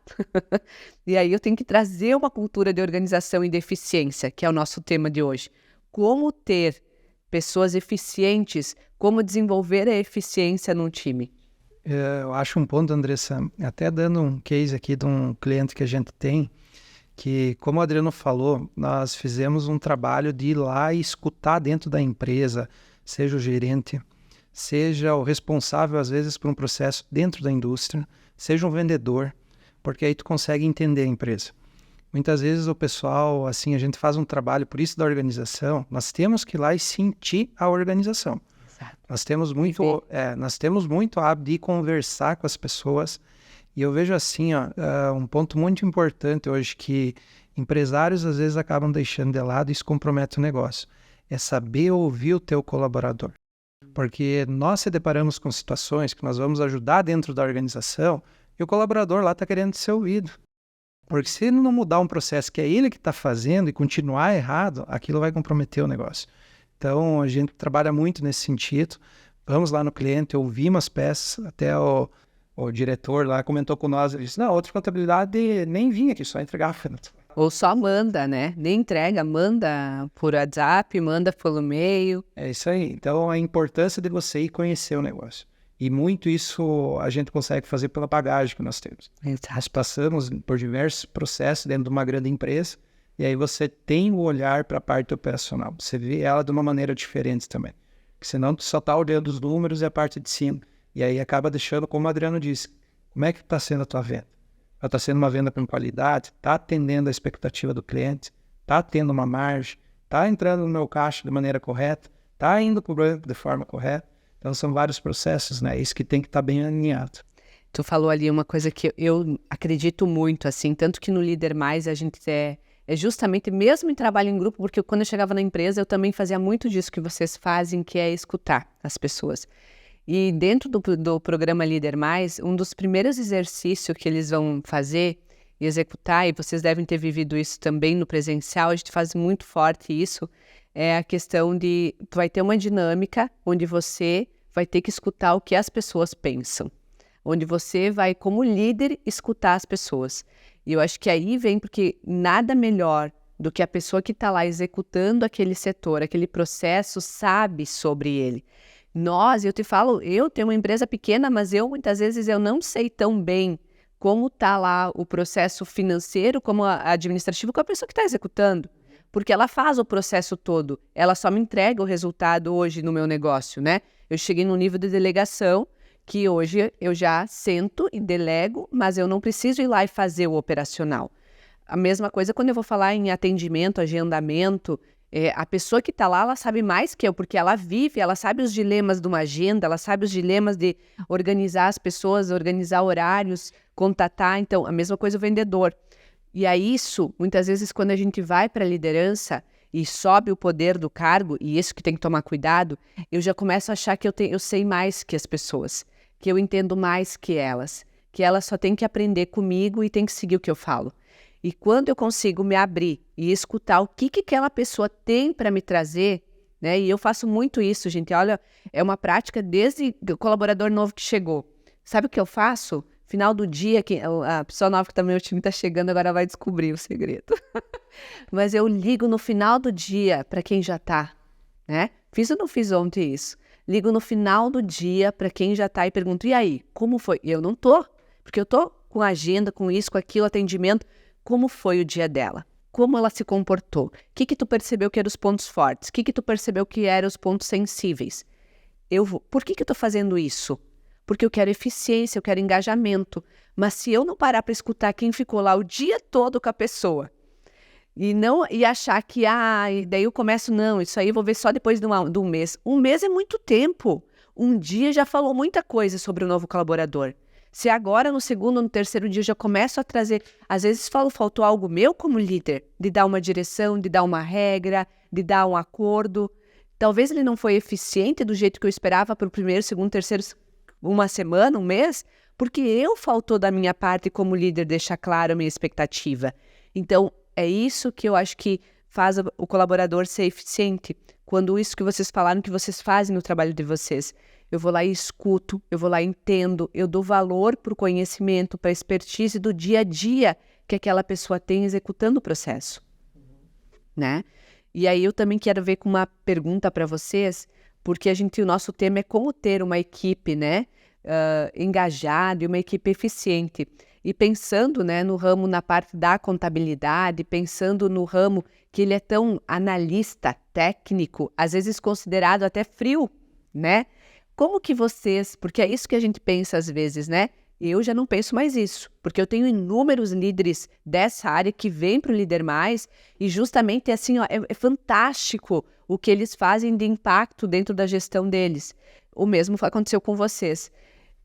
E aí eu tenho que trazer uma cultura de organização e de eficiência, que é o nosso tema de hoje. Como ter pessoas eficientes, como desenvolver a eficiência num time. Eu acho um ponto, Andressa, até dando um case aqui de um cliente que a gente tem, que, como o Adriano falou, nós fizemos um trabalho de ir lá e escutar dentro da empresa, seja o gerente, seja o responsável, às vezes, por um processo dentro da indústria, seja um vendedor, porque aí tu consegue entender a empresa. Muitas vezes o pessoal, assim, a gente faz um trabalho, por isso da organização, nós temos que ir lá e sentir a organização. Exato. Nós temos muito hábito de conversar com as pessoas. E eu vejo assim, um ponto muito importante hoje que empresários às vezes acabam deixando de lado e isso compromete o negócio. É saber ouvir o teu colaborador. Porque nós se deparamos com situações que nós vamos ajudar dentro da organização e o colaborador lá está querendo ser ouvido. Porque se ele não mudar um processo que é ele que está fazendo e continuar errado, aquilo vai comprometer o negócio. Então a gente trabalha muito nesse sentido. Vamos lá no cliente, ouvimos as peças, até o diretor lá comentou com nós, ele disse, não, outra contabilidade nem vinha aqui, só entregava. Ou só manda, né? Nem entrega, manda por WhatsApp, manda pelo e-mail. É isso aí. Então, a importância de você ir conhecer o negócio. E muito isso a gente consegue fazer pela bagagem que nós temos. Exato. Nós passamos por diversos processos dentro de uma grande empresa, e aí você tem o olhar para a parte operacional. Você vê ela de uma maneira diferente também. Porque senão tu só está olhando os números e a parte de cima. E aí acaba deixando, como o Adriano disse, como é que está sendo a tua venda? ela está sendo uma venda com qualidade, está atendendo a expectativa do cliente, está tendo uma margem, está entrando no meu caixa de maneira correta, está indo para o banco de forma correta. Então, são vários processos, né? Isso que tem que estar bem alinhado. Tu falou ali uma coisa que eu acredito muito, assim, tanto que no Líder Mais a gente é justamente, mesmo em trabalho em grupo, porque quando eu chegava na empresa eu também fazia muito disso que vocês fazem, que é escutar as pessoas. E dentro do programa Líder Mais, um dos primeiros exercícios que eles vão fazer e executar, e vocês devem ter vivido isso também no presencial, a gente faz muito forte isso, é a questão de, tu vai ter uma dinâmica onde você vai ter que escutar o que as pessoas pensam, onde você vai, como líder, escutar as pessoas. E eu acho que aí vem, porque nada melhor do que a pessoa que está lá executando aquele setor, aquele processo, sabe sobre ele. Eu te falo, eu tenho uma empresa pequena, mas muitas vezes eu não sei tão bem como está lá o processo financeiro, como administrativo, com a pessoa que está executando. Porque ela faz o processo todo, ela só me entrega o resultado hoje no meu negócio, né? Eu cheguei num nível de delegação que hoje eu já sento e delego, mas eu não preciso ir lá e fazer o operacional. A mesma coisa quando eu vou falar em atendimento, agendamento, a pessoa que está lá, ela sabe mais que eu, porque ela vive, ela sabe os dilemas de uma agenda, ela sabe os dilemas de organizar as pessoas, organizar horários, contatar. Então, a mesma coisa o vendedor. E aí isso, muitas vezes, quando a gente vai para a liderança e sobe o poder do cargo, e isso que tem que tomar cuidado, eu já começo a achar que eu sei mais que as pessoas, que eu entendo mais que elas só têm que aprender comigo e têm que seguir o que eu falo. E quando eu consigo me abrir e escutar o que aquela pessoa tem para me trazer, né? E eu faço muito isso, gente. Olha, é uma prática desde o colaborador novo que chegou. Sabe o que eu faço? Final do dia, a pessoa nova que está no meu time está chegando, agora vai descobrir o segredo. Mas eu ligo no final do dia para quem já está, né? Fiz ou não fiz ontem isso? Ligo no final do dia para quem já está e pergunto, e aí, como foi? E eu não tô, porque eu tô com agenda, com isso, com aquilo, atendimento. Como foi o dia dela? Como ela se comportou? O que tu percebeu que eram os pontos fortes? O que tu percebeu que eram os pontos sensíveis? Por que eu estou fazendo isso? Porque eu quero eficiência, eu quero engajamento. Mas se eu não parar para escutar quem ficou lá o dia todo com a pessoa e achar que, e daí eu começo, não, isso aí eu vou ver só depois de um mês. Um mês é muito tempo. Um dia já falou muita coisa sobre o novo colaborador. Se agora, no segundo ou no terceiro dia, eu já começo a trazer... Às vezes faltou algo meu como líder, de dar uma direção, de dar uma regra, de dar um acordo. Talvez ele não foi eficiente do jeito que eu esperava para o primeiro, segundo, terceiro, uma semana, um mês, porque faltou da minha parte como líder deixar claro a minha expectativa. Então, é isso que eu acho que faz o colaborador ser eficiente. Quando isso que vocês falaram, que vocês fazem no trabalho de vocês. Eu vou lá e escuto, eu vou lá e entendo, eu dou valor para o conhecimento, para a expertise do dia a dia que aquela pessoa tem executando o processo, né? E aí eu também quero ver com uma pergunta para vocês, porque o nosso tema é como ter uma equipe, né, engajada e uma equipe eficiente. E pensando, né, no ramo, na parte da contabilidade, pensando no ramo que ele é tão analista, técnico, às vezes considerado até frio, né? Como que vocês, porque é isso que a gente pensa às vezes, né? Eu já não penso mais isso, porque eu tenho inúmeros líderes dessa área que vêm para o Líder Mais e justamente assim, ó, é fantástico o que eles fazem de impacto dentro da gestão deles. O mesmo aconteceu com vocês.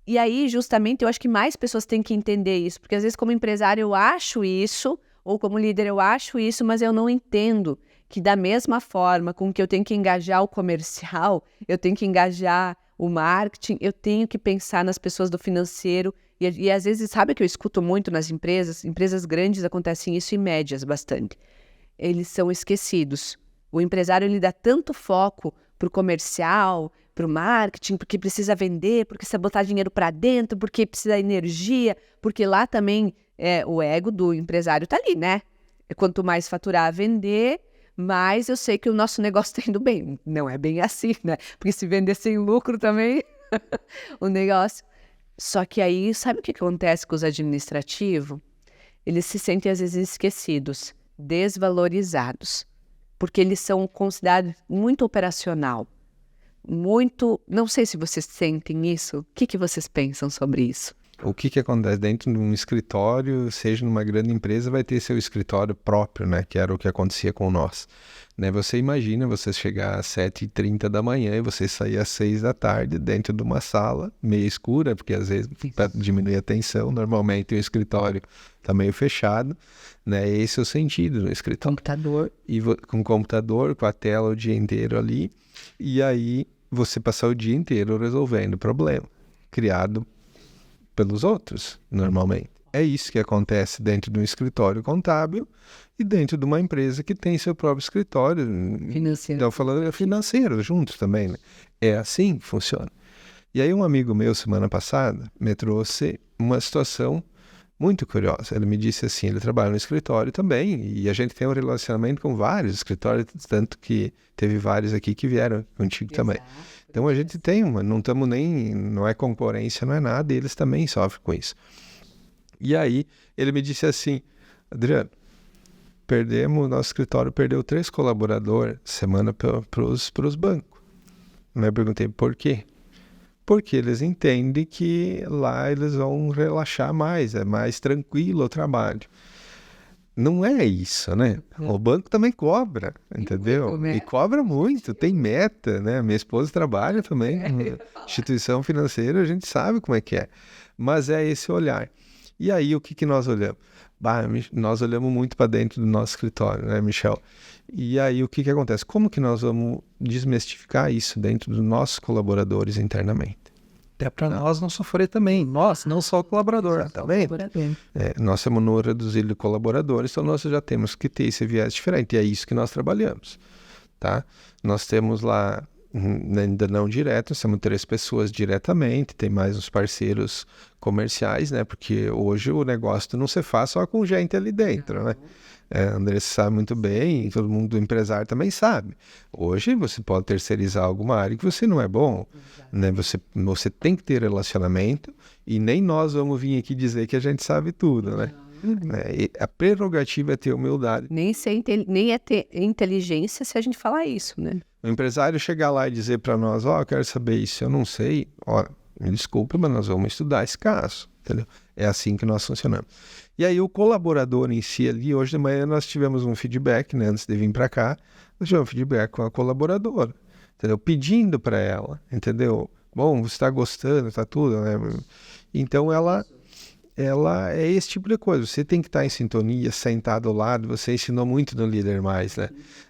E aí, justamente, eu acho que mais pessoas têm que entender isso, porque às vezes como empresário eu acho isso, ou como líder eu acho isso, mas eu não entendo que da mesma forma com que eu tenho que engajar o comercial, eu tenho que engajar o marketing, eu tenho que pensar nas pessoas do financeiro. E às vezes, sabe que eu escuto muito nas empresas grandes acontecem isso, e médias bastante. Eles são esquecidos. O empresário ele dá tanto foco para o comercial, para o marketing, porque precisa vender, porque precisa botar dinheiro para dentro, porque precisa de energia, porque lá também o ego do empresário está ali, né? Quanto mais faturar, vender, mas eu sei que o nosso negócio está indo bem. Não é bem assim, né? Porque se vender sem lucro também, o negócio... Só que aí, sabe o que acontece com os administrativos? Eles se sentem, às vezes, esquecidos, desvalorizados, porque eles são considerados muito operacional, muito... Não sei se vocês sentem isso. O que vocês pensam sobre isso? O que acontece dentro de um escritório, seja numa grande empresa, vai ter seu escritório próprio, né? Que era o que acontecia com nós. Né? Você imagina você chegar às 7h30 da manhã e você sair às 6 da tarde dentro de uma sala meio escura, porque às vezes para diminuir a tensão, normalmente o escritório está meio fechado, né? Esse é o sentido do escritório. Computador. E com o computador, com a tela o dia inteiro ali, e aí você passar o dia inteiro resolvendo problema criado pelos outros, normalmente. É isso que acontece dentro de um escritório contábil e dentro de uma empresa que tem seu próprio escritório Financeiro. Então, falando financeiro juntos também, né? É assim que funciona. E aí um amigo meu, semana passada, me trouxe uma situação muito curiosa. Ele me disse assim, ele trabalha no escritório também, e a gente tem um relacionamento com vários escritórios, tanto que teve vários aqui que vieram contigo também. Então a gente tem não estamos nem, não é concorrência, não é nada, e eles também sofrem com isso. E aí ele me disse assim, Adriano, nosso escritório perdeu 3 colaboradores semana para os bancos. Eu perguntei por quê? Porque eles entendem que lá eles vão relaxar mais, é mais tranquilo o trabalho. Não é isso, né? O banco também cobra, entendeu? E cobra muito, tem meta, né? Minha esposa trabalha também em instituição financeira, a gente sabe como é que é. Mas é esse olhar. E aí, o que nós olhamos? Nós olhamos muito para dentro do nosso escritório, né, Michel? E aí, o que acontece? Como que nós vamos desmistificar isso dentro dos nossos colaboradores internamente? Até para nós não sofrer também. Nós, não só o colaborador. Tá vendo? Nós somos no reduzido de colaboradores, então nós já temos que ter esse viés diferente. E é isso que nós trabalhamos, tá? Nós temos lá, ainda não direto, nós temos 3 pessoas diretamente, tem mais uns parceiros comerciais, né? Porque hoje o negócio não se faz só com gente ali dentro, né? André sabe muito bem, e todo mundo do empresário também sabe. Hoje você pode terceirizar alguma área que você não é bom, né? Você tem que ter relacionamento e nem nós vamos vir aqui dizer que a gente sabe tudo, né? A prerrogativa é ter humildade. Nem é ter inteligência se a gente falar isso, né? O empresário chegar lá e dizer para nós, eu quero saber isso, eu não sei, me desculpe, mas nós vamos estudar esse caso, entendeu? É assim que nós funcionamos. E aí o colaborador em si ali, hoje de manhã nós tivemos um feedback, né, antes de vir para cá, nós tivemos um feedback com a colaboradora, entendeu? Pedindo para ela, entendeu? Bom, você está gostando, está tudo, né? Então ela é esse tipo de coisa, você tem que estar em sintonia, sentado ao lado, você ensinou muito no Líder Mais, né?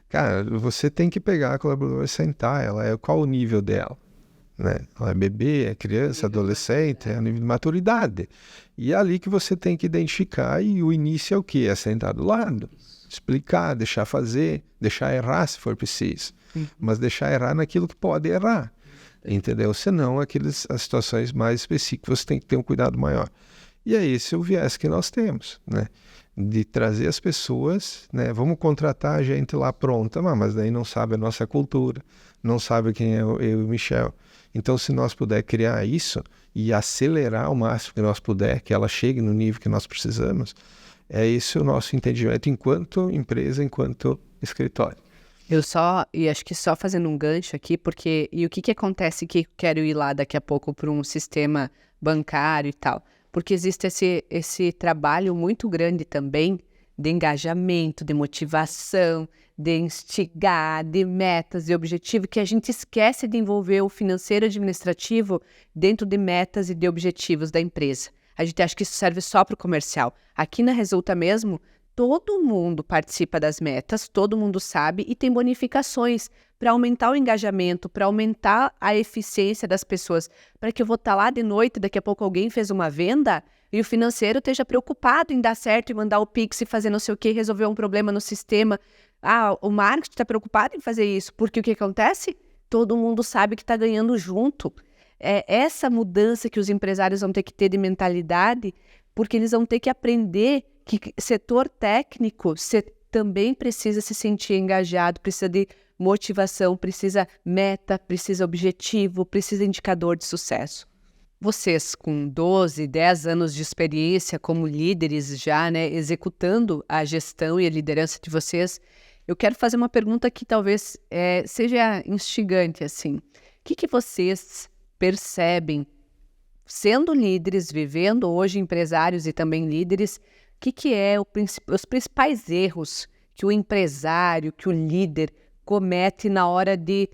Cara, você tem que pegar a colaboradora e sentar, qual o nível dela? Né? Ela é bebê, é criança, adolescente, é a nível de maturidade. E é ali que você tem que identificar, e o início é o quê? É sentar do lado, explicar, deixar fazer, deixar errar se for preciso, mas deixar errar naquilo que pode errar, entendeu? Senão, as situações mais específicas, você tem que ter um cuidado maior. E é esse o viés que nós temos, né? De trazer as pessoas, né? Vamos contratar a gente lá pronta, mas daí não sabe a nossa cultura, não sabe quem é eu e o Michel. Então, se nós puder criar isso e acelerar o máximo que nós puder, que ela chegue no nível que nós precisamos, é esse o nosso entendimento enquanto empresa, enquanto escritório. E acho que só fazendo um gancho aqui, porque, e o que acontece que quero ir lá daqui a pouco para um sistema bancário e tal, porque existe esse trabalho muito grande também de engajamento, de motivação, de instigar, de metas e objetivo, que a gente esquece de envolver o financeiro administrativo dentro de metas e de objetivos da empresa. A gente acha que isso serve só para o comercial. Aqui na Resulta mesmo, todo mundo participa das metas, todo mundo sabe e tem bonificações para aumentar o engajamento, para aumentar a eficiência das pessoas, para que eu vou estar lá de noite, daqui a pouco alguém fez uma venda e o financeiro esteja preocupado em dar certo e mandar o Pix e fazer não sei o que, resolver um problema no sistema. O marketing está preocupado em fazer isso, porque o que acontece? Todo mundo sabe que está ganhando junto. É essa mudança que os empresários vão ter que ter de mentalidade, porque eles vão ter que aprender que setor técnico também precisa se sentir engajado, precisa de motivação, precisa meta, precisa objetivo, precisa indicador de sucesso. Vocês com 12, 10 anos de experiência como líderes já, né, executando a gestão e a liderança de vocês, eu quero fazer uma pergunta que talvez seja instigante, assim. O que vocês percebem, sendo líderes, vivendo hoje empresários e também líderes, o que é os principais erros que o empresário, que o líder comete na hora de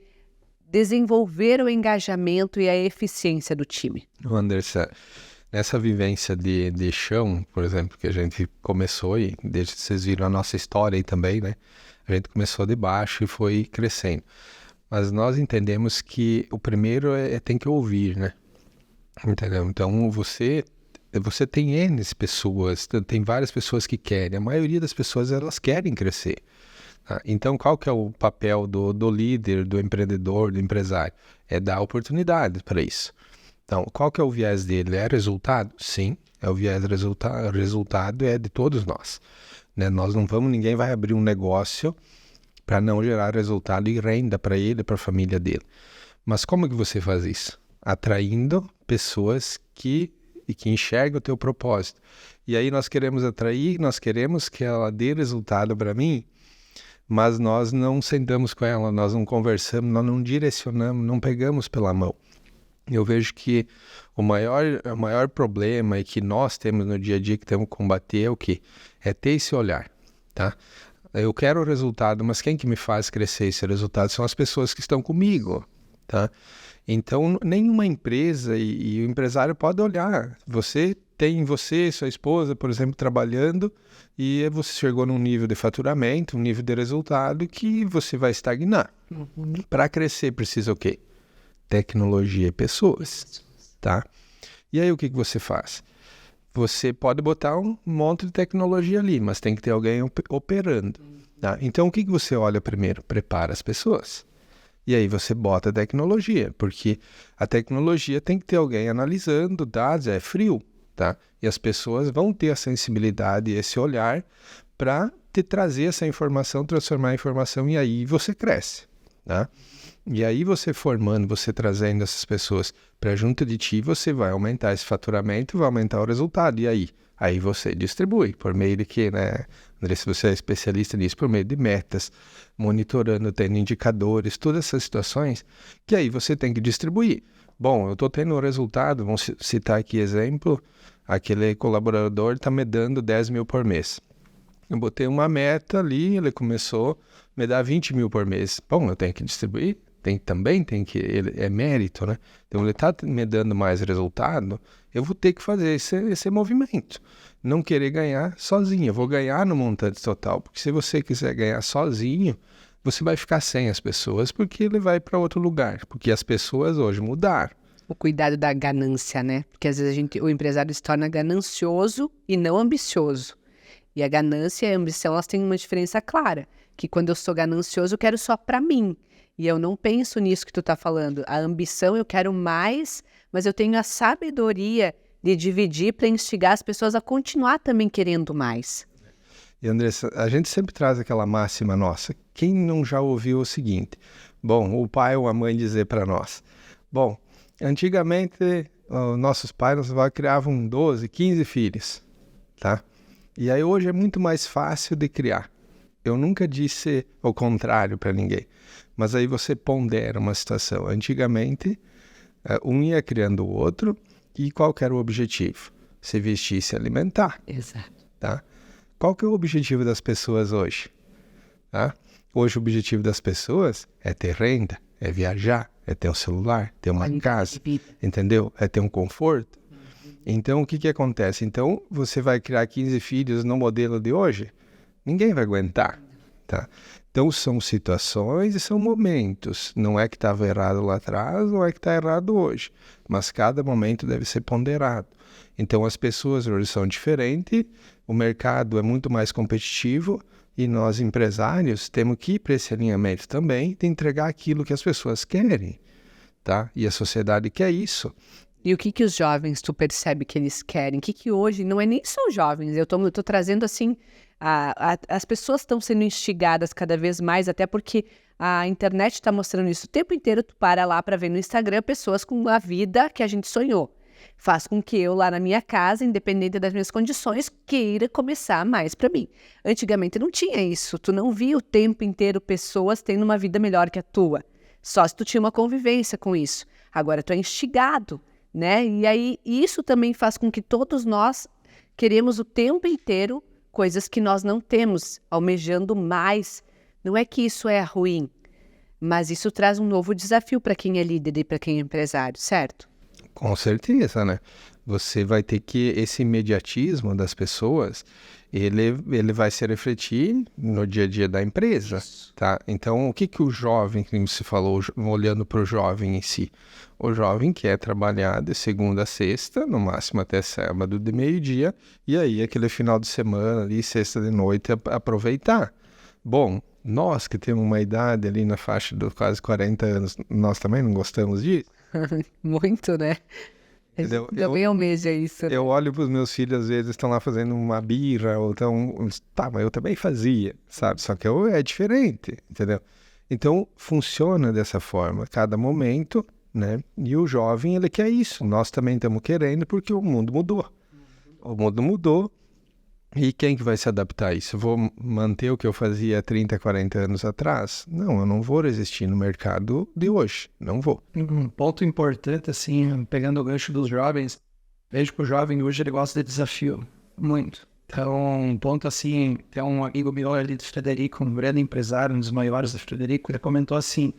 desenvolver o engajamento e a eficiência do time? Anderson, nessa vivência de chão, por exemplo, que a gente começou, e desde que vocês viram a nossa história aí também, né? A gente começou de baixo e foi crescendo. Mas nós entendemos que o primeiro tem que ouvir, né? Entendeu? Então você tem N pessoas, tem várias pessoas que querem. A maioria das pessoas, elas querem crescer. Tá? Então qual que é o papel do líder, do empreendedor, do empresário? É dar oportunidade para isso. Então, qual que é o viés dele? É resultado? Sim, é o viés resultado. Resultado é de todos nós. Né? Ninguém vai abrir um negócio para não gerar resultado e renda para ele e para a família dele. Mas como que você faz isso? Atraindo pessoas que enxergam o teu propósito. E aí nós queremos que ela dê resultado para mim, mas nós não sentamos com ela, nós não conversamos, nós não direcionamos, não pegamos pela mão. Eu vejo que o maior problema e que nós temos no dia a dia que temos que combater é o quê? É ter esse olhar, tá? Eu quero o resultado, mas quem que me faz crescer esse resultado são as pessoas que estão comigo, tá? Então, nenhuma empresa e o empresário pode olhar. Você, sua esposa, por exemplo, trabalhando e você chegou num nível de faturamento, um nível de resultado que você vai estagnar. Para crescer precisa o quê? Tecnologia e pessoas, tá? E aí o que você faz? Você pode botar um monte de tecnologia ali, mas tem que ter alguém operando, tá? Então o que você olha primeiro? Prepara as pessoas. E aí você bota a tecnologia, porque a tecnologia tem que ter alguém analisando dados, é frio, tá? E as pessoas vão ter a sensibilidade e esse olhar para te trazer essa informação, transformar a informação e aí você cresce, tá? E aí você formando, você trazendo essas pessoas para junto de ti, você vai aumentar esse faturamento, vai aumentar o resultado. E aí você distribui por meio de que, né, André, se você é especialista nisso, por meio de metas, monitorando, tendo indicadores, todas essas situações que aí você tem que distribuir. Bom, eu estou tendo um resultado, vamos citar aqui exemplo, aquele colaborador está me dando 10 mil por mês. Eu botei uma meta ali, ele começou a me dar 20 mil por mês. Bom, eu tenho que distribuir. É mérito, né? Então ele está me dando mais resultado, eu vou ter que fazer esse movimento. Não querer ganhar sozinho, eu vou ganhar no montante total, porque se você quiser ganhar sozinho, você vai ficar sem as pessoas, porque ele vai para outro lugar, porque as pessoas hoje mudaram. O cuidado da ganância, né? Porque às vezes o empresário se torna ganancioso e não ambicioso. E a ganância e a ambição, elas têm uma diferença clara, que quando eu sou ganancioso, eu quero só para mim. E eu não penso nisso que tu tá falando. A ambição, eu quero mais, mas eu tenho a sabedoria de dividir para instigar as pessoas a continuar também querendo mais. E, Andressa, a gente sempre traz aquela máxima nossa. Quem não já ouviu o seguinte? Bom, o pai ou a mãe dizer para nós. Bom, antigamente, nossos pais criavam 12, 15 filhos, tá? E aí hoje é muito mais fácil de criar. Eu nunca disse o contrário para ninguém. Mas aí você pondera uma situação. Antigamente, um ia criando o outro e qual que era o objetivo? Se vestir e se alimentar. Exato. Tá? Qual que é o objetivo das pessoas hoje? Tá? Hoje o objetivo das pessoas é ter renda, é viajar, é ter um celular, ter uma casa, entendeu? É ter um conforto. Então, o que acontece? Então, você vai criar 15 filhos no modelo de hoje? Ninguém vai aguentar, tá? Então, são situações e são momentos. Não é que estava errado lá atrás, não é que está errado hoje. Mas cada momento deve ser ponderado. Então, as pessoas hoje são diferentes, o mercado é muito mais competitivo e nós, empresários, temos que ir para esse alinhamento também de entregar aquilo que as pessoas querem, tá? E a sociedade quer isso. E o que os jovens, tu percebe que eles querem? O que hoje, não é nem só os jovens, eu tô trazendo assim, as pessoas estão sendo instigadas cada vez mais, até porque a internet está mostrando isso o tempo inteiro, tu para lá para ver no Instagram pessoas com a vida que a gente sonhou. Faz com que eu lá na minha casa, independente das minhas condições, queira começar mais para mim. Antigamente não tinha isso, tu não via o tempo inteiro pessoas tendo uma vida melhor que a tua. Só se tu tinha uma convivência com isso. Agora tu é instigado né? E aí isso também faz com que todos nós queremos o tempo inteiro coisas que nós não temos, almejando mais. Não é que isso é ruim, mas isso traz um novo desafio para quem é líder e para quem é empresário, certo? Com certeza, né? Você vai ter que, esse imediatismo das pessoas, ele vai se refletir no dia a dia da empresa, tá? Então, o que o jovem, que você falou, olhando para o jovem em si? O jovem quer trabalhar de segunda a sexta, no máximo até sábado de meio-dia, e aí aquele final de semana ali, sexta de noite, aproveitar. Bom, nós que temos uma idade ali na faixa dos quase 40 anos, nós também não gostamos disso? Muito, né? Também almeja isso. Eu olho para os meus filhos, às vezes estão lá fazendo uma birra, ou estão... Tá, mas eu também fazia, sabe? Só que é diferente, entendeu? Então, funciona dessa forma, cada momento, né? E o jovem, ele quer isso. Nós também estamos querendo, porque o mundo mudou. O mundo mudou. E quem que vai se adaptar a isso? Eu vou manter o que eu fazia 30, 40 anos atrás? Não, eu não vou resistir no mercado de hoje. Não vou. Um ponto importante, assim, pegando o gancho dos jovens, vejo que o jovem hoje ele gosta de desafio, muito. Então, um ponto assim, tem um amigo meu ali de Frederico, um grande empresário, um dos maiores de Frederico, ele comentou assim,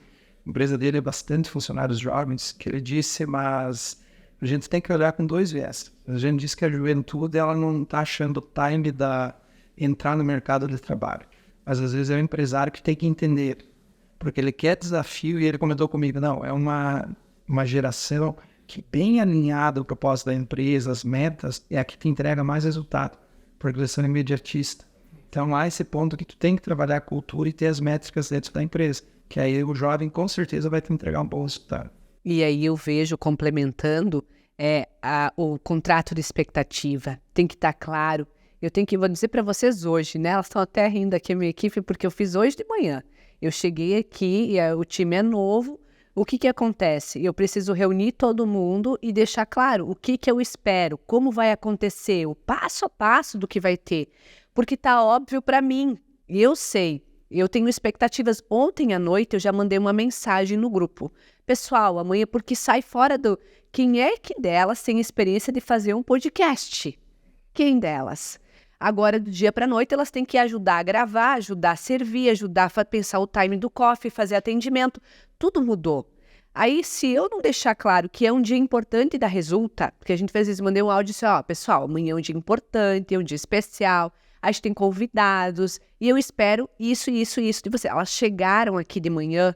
a empresa dele é bastante funcionários jovens, que ele disse, mas a gente tem que olhar com dois viés. A gente diz que a juventude ela não está achando o time da entrar no mercado de trabalho. Mas às vezes é o empresário que tem que entender. Porque ele quer desafio e ele comentou comigo, não, é uma geração que bem alinhada ao propósito da empresa, as metas, é a que te entrega mais resultado. Porque eles são imediatistas. Então há esse ponto que tu tem que trabalhar a cultura e ter as métricas dentro da empresa. Que aí o jovem com certeza vai te entregar um bom resultado. E aí eu vejo, complementando, o contrato de expectativa. Tem que estar claro. Vou dizer para vocês hoje, né? Elas estão até rindo aqui, a minha equipe, porque eu fiz hoje de manhã. Eu cheguei aqui e o time é novo. O que acontece? Eu preciso reunir todo mundo e deixar claro o que eu espero, como vai acontecer, o passo a passo do que vai ter. Porque está óbvio para mim. Eu sei. Eu tenho expectativas. Ontem à noite eu já mandei uma mensagem no grupo. Pessoal, amanhã, porque sai fora do... Quem é que delas tem experiência de fazer um podcast? Quem delas? Agora, do dia para a noite, elas têm que ajudar a gravar, ajudar a servir, ajudar a pensar o time do coffee, fazer atendimento. Tudo mudou. Aí, se eu não deixar claro que é um dia importante da Resulta, porque a gente às vezes mandei um áudio e disse, pessoal, amanhã é um dia importante, é um dia especial, a gente tem convidados, e eu espero isso de você. Elas chegaram aqui de manhã,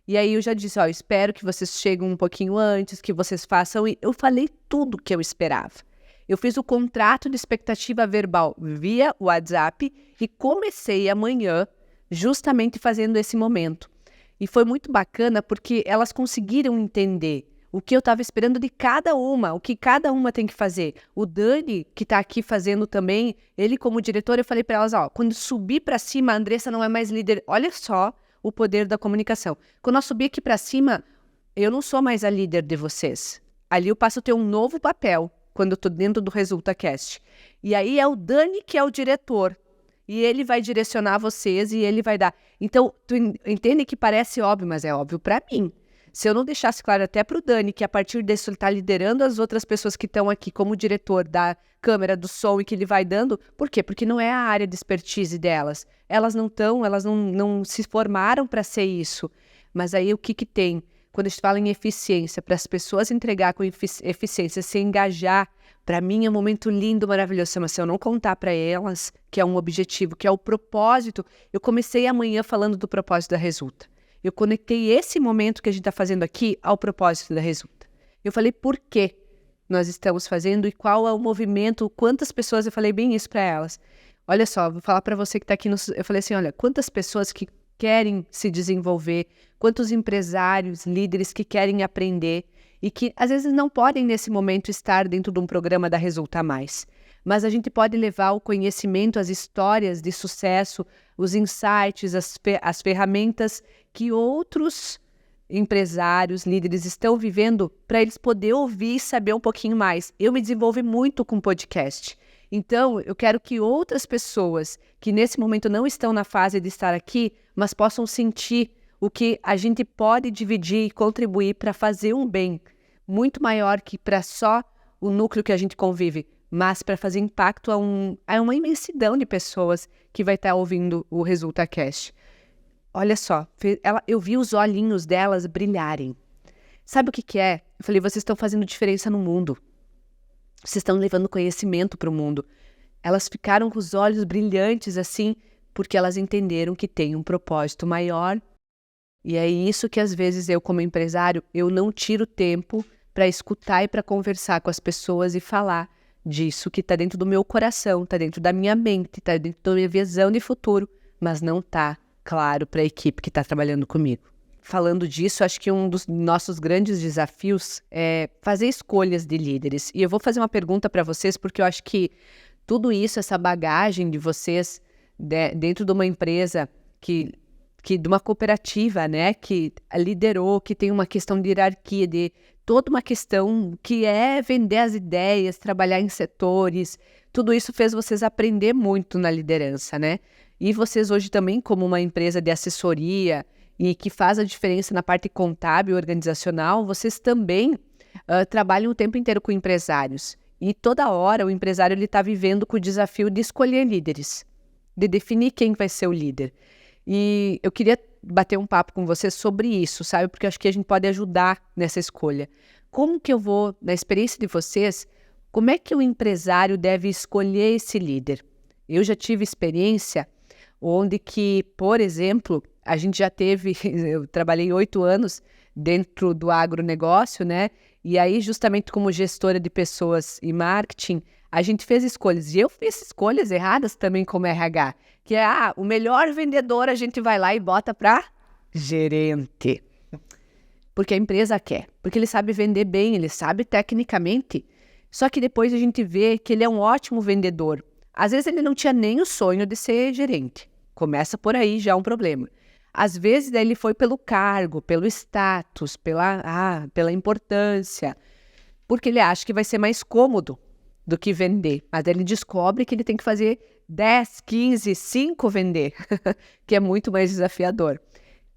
e aí eu já disse, espero que vocês cheguem um pouquinho antes, que vocês façam, e eu falei tudo o que eu esperava. Eu fiz o contrato de expectativa verbal via WhatsApp e comecei amanhã justamente fazendo esse momento. E foi muito bacana porque elas conseguiram entender o que eu estava esperando de cada uma, o que cada uma tem que fazer. O Dani, que está aqui fazendo também, ele como diretor, eu falei para elas, quando subir para cima, a Andressa não é mais líder. Olha só o poder da comunicação. Quando eu subir aqui para cima, eu não sou mais a líder de vocês. Ali eu passo a ter um novo papel quando eu estou dentro do ResultaCast. E aí é o Dani que é o diretor. E ele vai direcionar vocês e ele vai dar. Então, tu entende que parece óbvio, mas é óbvio para mim. Se eu não deixasse claro até para o Dani que a partir disso ele está liderando as outras pessoas que estão aqui como diretor da câmera, do som e que ele vai dando, por quê? Porque não é a área de expertise delas. Elas não se formaram para ser isso. Mas aí o que tem? Quando a gente fala em eficiência, para as pessoas entregar com eficiência, se engajar, para mim é um momento lindo, maravilhoso. Mas se eu não contar para elas que é um objetivo, que é o propósito, eu comecei amanhã falando do propósito da Resulta. Eu conectei esse momento que a gente está fazendo aqui ao propósito da Resulta. Eu falei por que nós estamos fazendo e qual é o movimento, quantas pessoas, eu falei bem isso para elas. Olha só, vou falar para você que está aqui, eu falei assim, olha, quantas pessoas que querem se desenvolver, quantos empresários, líderes que querem aprender e que às vezes não podem nesse momento estar dentro de um programa da Resulta Mais. Mas a gente pode levar o conhecimento, as histórias de sucesso, os insights, as ferramentas que outros empresários, líderes estão vivendo para eles poderem ouvir e saber um pouquinho mais. Eu me desenvolvi muito com podcast. Então, eu quero que outras pessoas que nesse momento não estão na fase de estar aqui, mas possam sentir o que a gente pode dividir e contribuir para fazer um bem muito maior que para só o núcleo que a gente convive, mas para fazer impacto a uma imensidão de pessoas que vai estar ouvindo o ResultaCast. Olha só, eu vi os olhinhos delas brilharem. Sabe o que é? Eu falei, vocês estão fazendo diferença no mundo. Vocês estão levando conhecimento para o mundo. Elas ficaram com os olhos brilhantes assim, porque elas entenderam que tem um propósito maior. E é isso que às vezes eu, como empresário, eu não tiro tempo para escutar e para conversar com as pessoas e falar disso que está dentro do meu coração, está dentro da minha mente, está dentro da minha visão de futuro, mas não está claro para a equipe que está trabalhando comigo. Falando disso, acho que um dos nossos grandes desafios é fazer escolhas de líderes. E eu vou fazer uma pergunta para vocês, porque eu acho que tudo isso, essa bagagem de vocês dentro de uma empresa de uma cooperativa, né, que liderou, que tem uma questão de hierarquia, de toda uma questão que é vender as ideias, trabalhar em setores, tudo isso fez vocês aprender muito na liderança, né? E vocês hoje também, como uma empresa de assessoria e que faz a diferença na parte contábil e organizacional, vocês também trabalham o tempo inteiro com empresários. E toda hora o empresário está vivendo com o desafio de escolher líderes, de definir quem vai ser o líder. E eu queria bater um papo com você sobre isso, sabe? Porque eu acho que a gente pode ajudar nessa escolha. Como que eu vou, na experiência de vocês, como é que o empresário deve escolher esse líder? Eu já tive experiência onde que, por exemplo, a gente já teve, eu trabalhei 8 anos dentro do agronegócio, né? E aí, justamente como gestora de pessoas e marketing, a gente fez escolhas. E eu fiz escolhas erradas também como RH. Que é, o melhor vendedor a gente vai lá e bota para gerente. Porque a empresa quer. Porque ele sabe vender bem, ele sabe tecnicamente. Só que depois a gente vê que ele é um ótimo vendedor. Às vezes ele não tinha nem o sonho de ser gerente. Começa por aí já um problema. Às vezes daí ele foi pelo cargo, pelo status, pela importância. Porque ele acha que vai ser mais cômodo do que vender. Mas ele descobre que ele tem que fazer 10, 15, 5 vender, que é muito mais desafiador.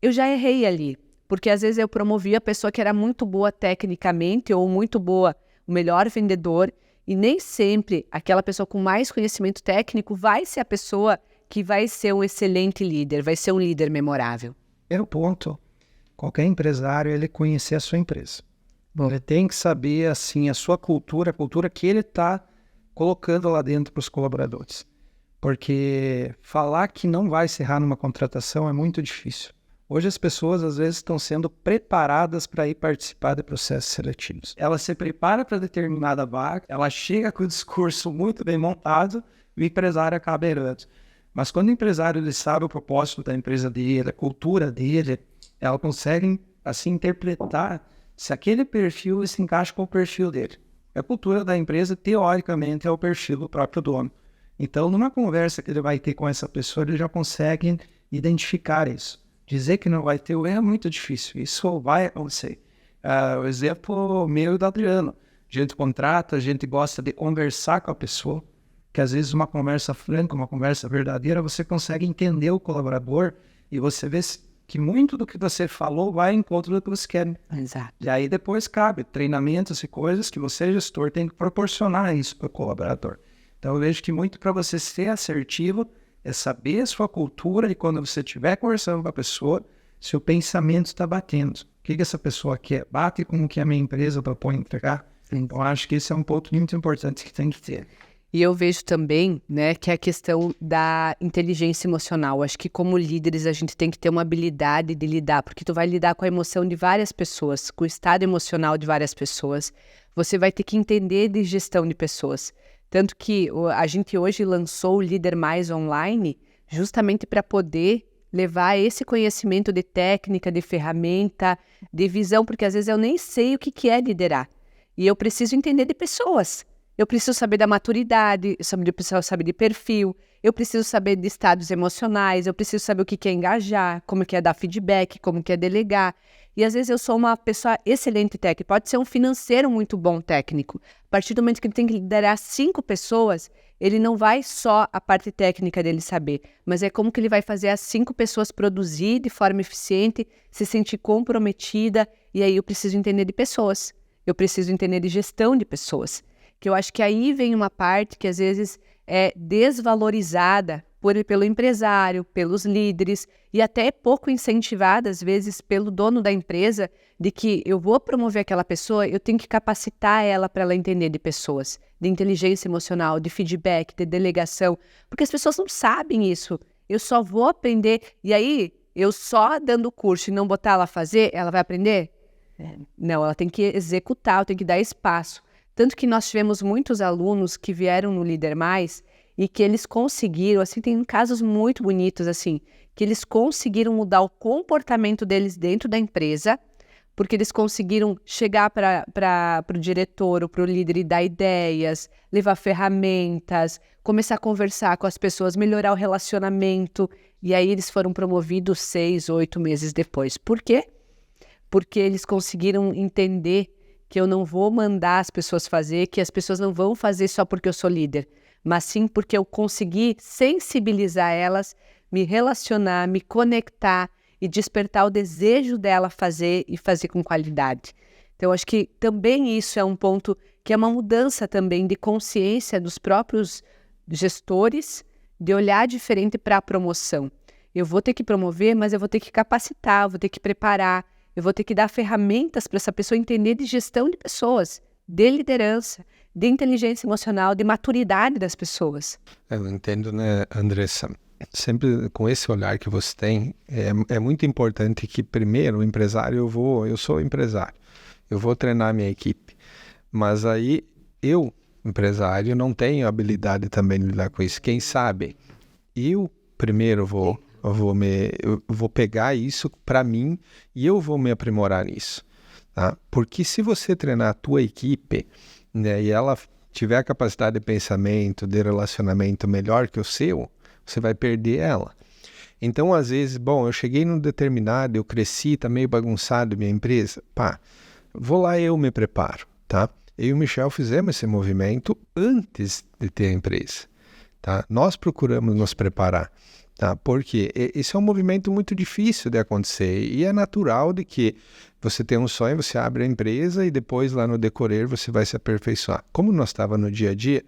Eu já errei ali, porque às vezes eu promovia a pessoa que era muito boa tecnicamente ou muito boa, o melhor vendedor, e nem sempre aquela pessoa com mais conhecimento técnico vai ser a pessoa que vai ser um excelente líder, vai ser um líder memorável. Primeiro ponto, qualquer empresário, ele conhecer a sua empresa. Ele tem que saber, assim, a sua cultura, a cultura que ele está colocando lá dentro para os colaboradores. Porque falar que não vai se errar numa contratação é muito difícil. Hoje as pessoas, às vezes, estão sendo preparadas para ir participar de processos seletivos. Ela se prepara para determinada vaga, ela chega com o discurso muito bem montado e o empresário acaba errando. Mas quando o empresário ele sabe o propósito da empresa dele, a cultura dele, ela consegue, assim, interpretar se aquele perfil se encaixa com o perfil dele. A cultura da empresa, teoricamente, é o perfil do próprio dono. Então, numa conversa que ele vai ter com essa pessoa, ele já consegue identificar isso. Dizer que não vai ter o erro é muito difícil. Isso vai acontecer. O exemplo meu e do Adriano. A gente contrata, a gente gosta de conversar com a pessoa, que às vezes uma conversa franca, uma conversa verdadeira, você consegue entender o colaborador e você vê que muito do que você falou vai em encontro do que você quer. Exato. E aí depois cabe treinamentos e coisas que você, gestor, tem que proporcionar isso para o colaborador. Então eu vejo que muito para você ser assertivo é saber a sua cultura e quando você estiver conversando com a pessoa, seu pensamento está batendo. O que essa pessoa quer? Bate com o que a minha empresa propõe entregar? Então acho que esse é um ponto muito importante que tem que ter. E eu vejo também, né, que é a questão da inteligência emocional. Acho que como líderes a gente tem que ter uma habilidade de lidar, porque tu vai lidar com a emoção de várias pessoas, com o estado emocional de várias pessoas. Você vai ter que entender de gestão de pessoas. Tanto que a gente hoje lançou o Líder Mais Online justamente para poder levar esse conhecimento de técnica, de ferramenta, de visão, porque às vezes eu nem sei o que é liderar. E eu preciso entender de pessoas. Eu preciso saber da maturidade, eu preciso saber de perfil, eu preciso saber de estados emocionais, eu preciso saber o que é engajar, como que é dar feedback, como que é delegar. E às vezes eu sou uma pessoa excelente técnica, pode ser um financeiro muito bom técnico. A partir do momento que ele tem que liderar 5 pessoas, ele não vai só a parte técnica dele saber, mas é como que ele vai fazer as 5 pessoas produzir de forma eficiente, se sentir comprometida, e aí eu preciso entender de pessoas. eu preciso entender de gestão de pessoas. Que eu acho que aí vem uma parte que às vezes é desvalorizada pelo empresário, pelos líderes e até pouco incentivada, às vezes, pelo dono da empresa, de que eu vou promover aquela pessoa, eu tenho que capacitar ela para ela entender de pessoas, de inteligência emocional, de feedback, de delegação, porque as pessoas não sabem isso. Eu só vou aprender, e aí eu só dando o curso e não botar ela a fazer, ela vai aprender? Não, ela tem que executar, eu tenho que dar espaço. Tanto que nós tivemos muitos alunos que vieram no Líder Mais e que eles conseguiram, assim, tem casos muito bonitos, assim, que eles conseguiram mudar o comportamento deles dentro da empresa, porque eles conseguiram chegar para o diretor ou para o líder e dar ideias, levar ferramentas, começar a conversar com as pessoas, melhorar o relacionamento, e aí eles foram promovidos 6, 8 meses depois. Por quê? Porque eles conseguiram entender que eu não vou mandar as pessoas fazer, que as pessoas não vão fazer só porque eu sou líder, mas sim porque eu consegui sensibilizar elas, me relacionar, me conectar e despertar o desejo dela fazer e fazer com qualidade. Então, acho que também isso é um ponto que é uma mudança também de consciência dos próprios gestores, de olhar diferente para a promoção. Eu vou ter que promover, mas eu vou ter que capacitar, eu vou ter que preparar, eu vou ter que dar ferramentas para essa pessoa entender de gestão de pessoas, de liderança, de inteligência emocional, de maturidade das pessoas. Eu entendo, né, Andressa? Sempre com esse olhar que você tem, é muito importante que primeiro o empresário, eu sou empresário, eu vou treinar minha equipe, mas aí eu, empresário, não tenho habilidade também de lidar com isso. Quem sabe, eu primeiro eu vou pegar isso para mim e eu vou me aprimorar nisso, tá? Porque se você treinar a tua equipe, né, e ela tiver a capacidade de pensamento, de relacionamento melhor que o seu, você vai perder ela. Então, às vezes, eu cheguei num determinado, eu cresci, tá meio bagunçado minha empresa, vou lá e eu me preparo, tá? Eu e o Michel fizemos esse movimento antes de ter a empresa, tá? Nós procuramos nos preparar, tá? Porque esse é um movimento muito difícil de acontecer e é natural de que você tem um sonho, você abre a empresa e depois lá no decorrer você vai se aperfeiçoar. Como nós estávamos no dia a dia,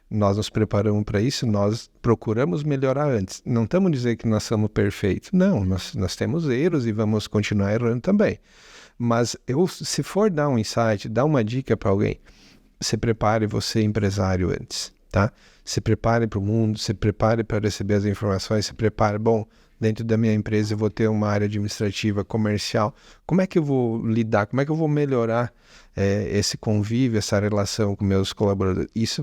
nós nos preparamos para isso, nós procuramos melhorar antes. Não estamos dizendo que nós somos perfeitos. Não, nós temos erros e vamos continuar errando também. Mas se for dar um insight, dar uma dica para alguém, se prepare você empresário antes, tá? Se prepare para o mundo, se prepare para receber as informações, se prepare, dentro da minha empresa eu vou ter uma área administrativa, comercial, como é que eu vou lidar, como é que eu vou melhorar esse convívio, essa relação com meus colaboradores? Isso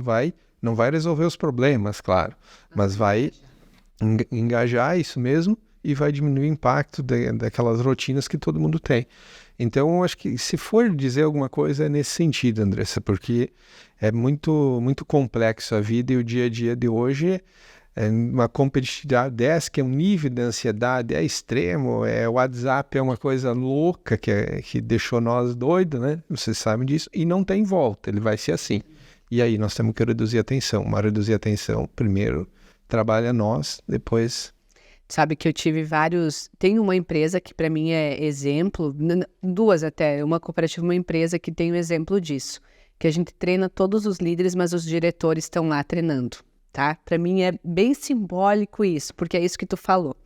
não vai resolver os problemas, claro, mas vai engajar isso mesmo e vai diminuir o impacto daquelas rotinas que todo mundo tem. Então, eu acho que se for dizer alguma coisa é nesse sentido, Andressa, porque é muito, muito complexo a vida e o dia a dia de hoje é uma competitividade dessa, que é um nível de ansiedade extremo, o WhatsApp é uma coisa louca que deixou nós doidos, né? Vocês sabem disso, e não tem volta, ele vai ser assim. E aí nós temos que reduzir a tensão, mas reduzir a tensão, primeiro trabalha nós, depois... Sabe que eu tive tem uma empresa que para mim é exemplo, duas até, uma cooperativa e uma empresa que tem um exemplo disso, que a gente treina todos os líderes, mas os diretores estão lá treinando, tá? Para mim é bem simbólico isso, porque é isso que tu falou.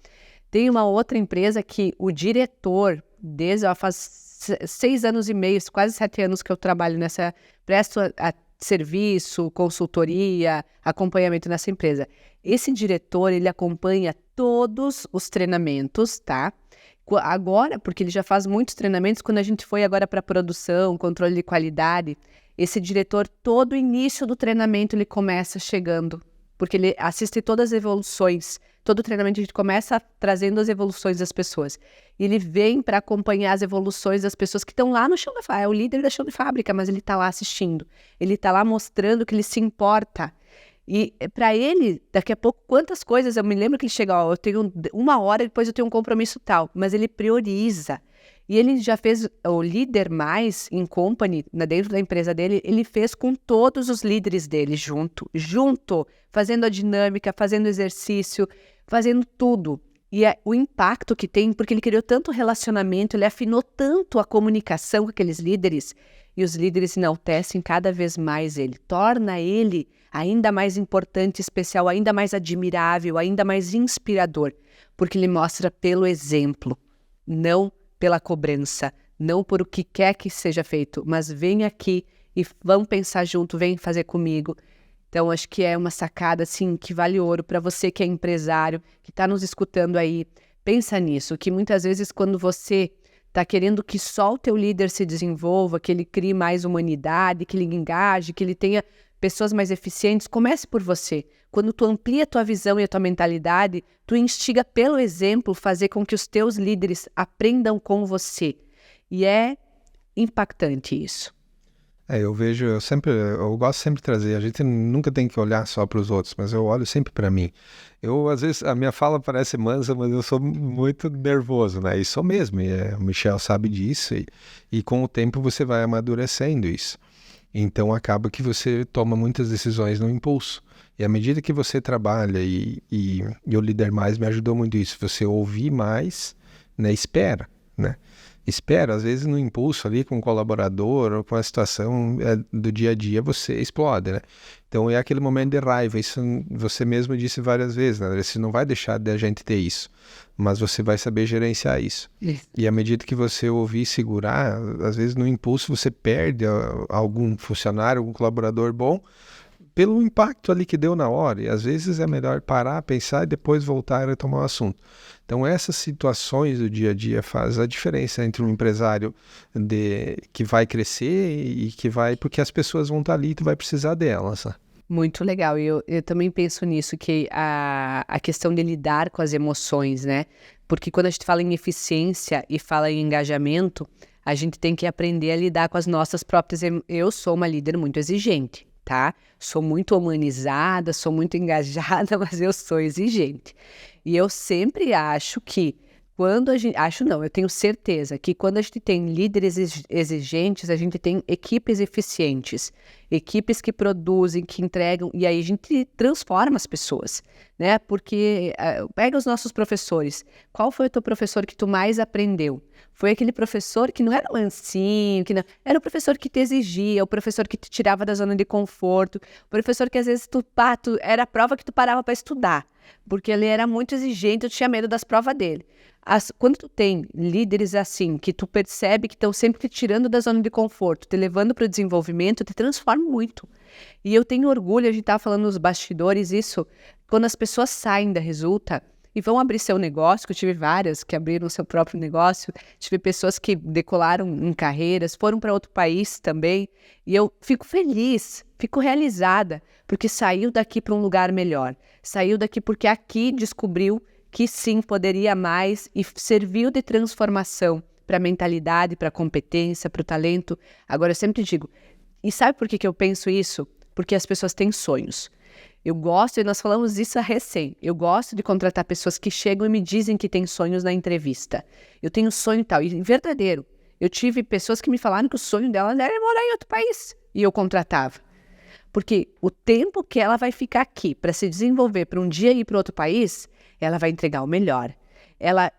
Tem uma outra empresa que o diretor, faz 6 anos e meio, quase 7 anos que eu trabalho presto serviço, consultoria, acompanhamento nessa empresa. Esse diretor, ele acompanha todos os treinamentos, tá? Agora, porque ele já faz muitos treinamentos, quando a gente foi agora para produção, controle de qualidade, esse diretor, todo o início do treinamento, ele começa chegando, porque ele assiste todas as evoluções. Todo treinamento a gente começa trazendo as evoluções das pessoas. E ele vem para acompanhar as evoluções das pessoas que estão lá no chão da fábrica. É o líder da chão de fábrica, mas ele está lá assistindo. Ele está lá mostrando que ele se importa. E para ele, daqui a pouco, quantas coisas... Eu me lembro que ele chega, eu tenho 1 hora, depois eu tenho um compromisso tal. Mas ele prioriza. E ele já fez o Líder Mais em company, dentro da empresa dele, ele fez com todos os líderes dele junto, fazendo a dinâmica, fazendo exercício, fazendo tudo. E o impacto que tem, porque ele criou tanto relacionamento, ele afinou tanto a comunicação com aqueles líderes, e os líderes enaltecem cada vez mais ele, torna ele ainda mais importante, especial, ainda mais admirável, ainda mais inspirador, porque ele mostra pelo exemplo, não pela cobrança, não por o que quer que seja feito, mas vem aqui e vamos pensar junto, vem fazer comigo. Então, acho que é uma sacada, assim, que vale ouro para você que é empresário, que está nos escutando aí. Pensa nisso, que muitas vezes quando você está querendo que só o teu líder se desenvolva, que ele crie mais humanidade, que ele engaje, que ele tenha pessoas mais eficientes, comece por você. Quando tu amplia a tua visão e a tua mentalidade, tu instiga pelo exemplo fazer com que os teus líderes aprendam com você. E é impactante isso. Eu gosto sempre de trazer, a gente nunca tem que olhar só para os outros, mas eu olho sempre para mim. Às vezes, a minha fala parece mansa, mas eu sou muito nervoso, né? E sou mesmo, o Michel sabe disso, e com o tempo você vai amadurecendo isso. Então acaba que você toma muitas decisões no impulso. E à medida que você trabalha, e o Líder Mais me ajudou muito isso, você ouvir mais, né? Espera, né? Espera, às vezes no impulso ali com o colaborador ou com a situação do dia a dia você explode, né? Então é aquele momento de raiva, isso você mesmo disse várias vezes, né? Você não vai deixar de a gente ter isso, mas você vai saber gerenciar isso. E à medida que você ouvir e segurar, às vezes no impulso você perde algum funcionário, algum colaborador bom, pelo impacto ali que deu na hora, e às vezes é melhor parar, pensar e depois voltar a retomar o assunto. Então essas situações do dia a dia fazem a diferença entre um empresário que vai crescer e que vai, porque as pessoas vão estar ali e tu vai precisar delas. Né? Muito legal, eu também penso nisso, que a questão de lidar com as emoções, né? Porque quando a gente fala em eficiência e fala em engajamento, a gente tem que aprender a lidar com as nossas próprias Eu sou uma líder muito exigente. Tá? Sou muito humanizada, sou muito engajada, mas eu sou exigente. E eu sempre acho que quando a gente... Acho não, eu tenho certeza que quando a gente tem líderes exigentes, a gente tem equipes eficientes, equipes que produzem, que entregam, e aí a gente transforma as pessoas, né? Porque pega os nossos professores. Qual foi o teu professor que tu mais aprendeu? Foi aquele professor que não era mansinho, era o professor que te exigia, o professor que te tirava da zona de conforto, o professor que às vezes era a prova que tu parava para estudar, porque ele era muito exigente, eu tinha medo das provas dele. Quando tu tem líderes assim, que tu percebe que estão sempre te tirando da zona de conforto, te levando para o desenvolvimento, te transforma muito. E eu tenho orgulho, a gente estava falando nos bastidores isso, quando as pessoas saem da Resulta e vão abrir seu negócio, que eu tive várias que abriram seu próprio negócio, tive pessoas que decolaram em carreiras, foram para outro país também, e eu fico feliz, fico realizada, porque saiu daqui para um lugar melhor, saiu daqui porque aqui descobriu que sim, poderia mais e serviu de transformação para a mentalidade, para a competência, para o talento. Agora eu sempre digo, e sabe por que eu penso isso? Porque as pessoas têm sonhos. Eu gosto, e nós falamos isso eu gosto de contratar pessoas que chegam e me dizem que têm sonhos na entrevista. Eu tenho sonho e tal, e verdadeiro. Eu tive pessoas que me falaram que o sonho dela era morar em outro país, e eu contratava. Porque o tempo que ela vai ficar aqui para se desenvolver, para um dia ir para outro país, ela vai entregar o melhor.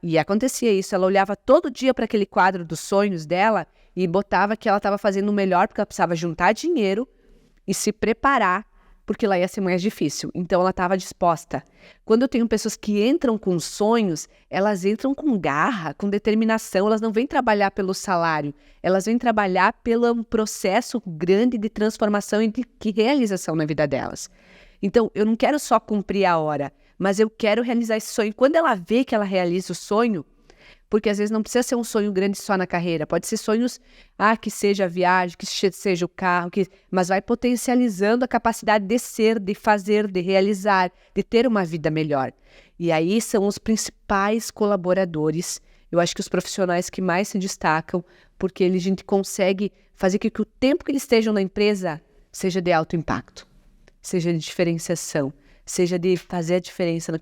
E acontecia isso, ela olhava todo dia para aquele quadro dos sonhos dela e botava que ela estava fazendo o melhor, porque ela precisava juntar dinheiro e se preparar, porque lá ia ser mais difícil. Então, ela estava disposta. Quando eu tenho pessoas que entram com sonhos, elas entram com garra, com determinação, elas não vêm trabalhar pelo salário, elas vêm trabalhar pelo processo grande de transformação e de realização na vida delas. Então, eu não quero só cumprir a hora, mas eu quero realizar esse sonho. Quando ela vê que ela realiza o sonho, porque às vezes não precisa ser um sonho grande só na carreira, pode ser sonhos, que seja a viagem, que seja o carro, mas vai potencializando a capacidade de ser, de fazer, de realizar, de ter uma vida melhor. E aí são os principais colaboradores, eu acho que os profissionais que mais se destacam, porque a gente consegue fazer com que o tempo que eles estejam na empresa seja de alto impacto, seja de diferenciação, seja de fazer a diferença.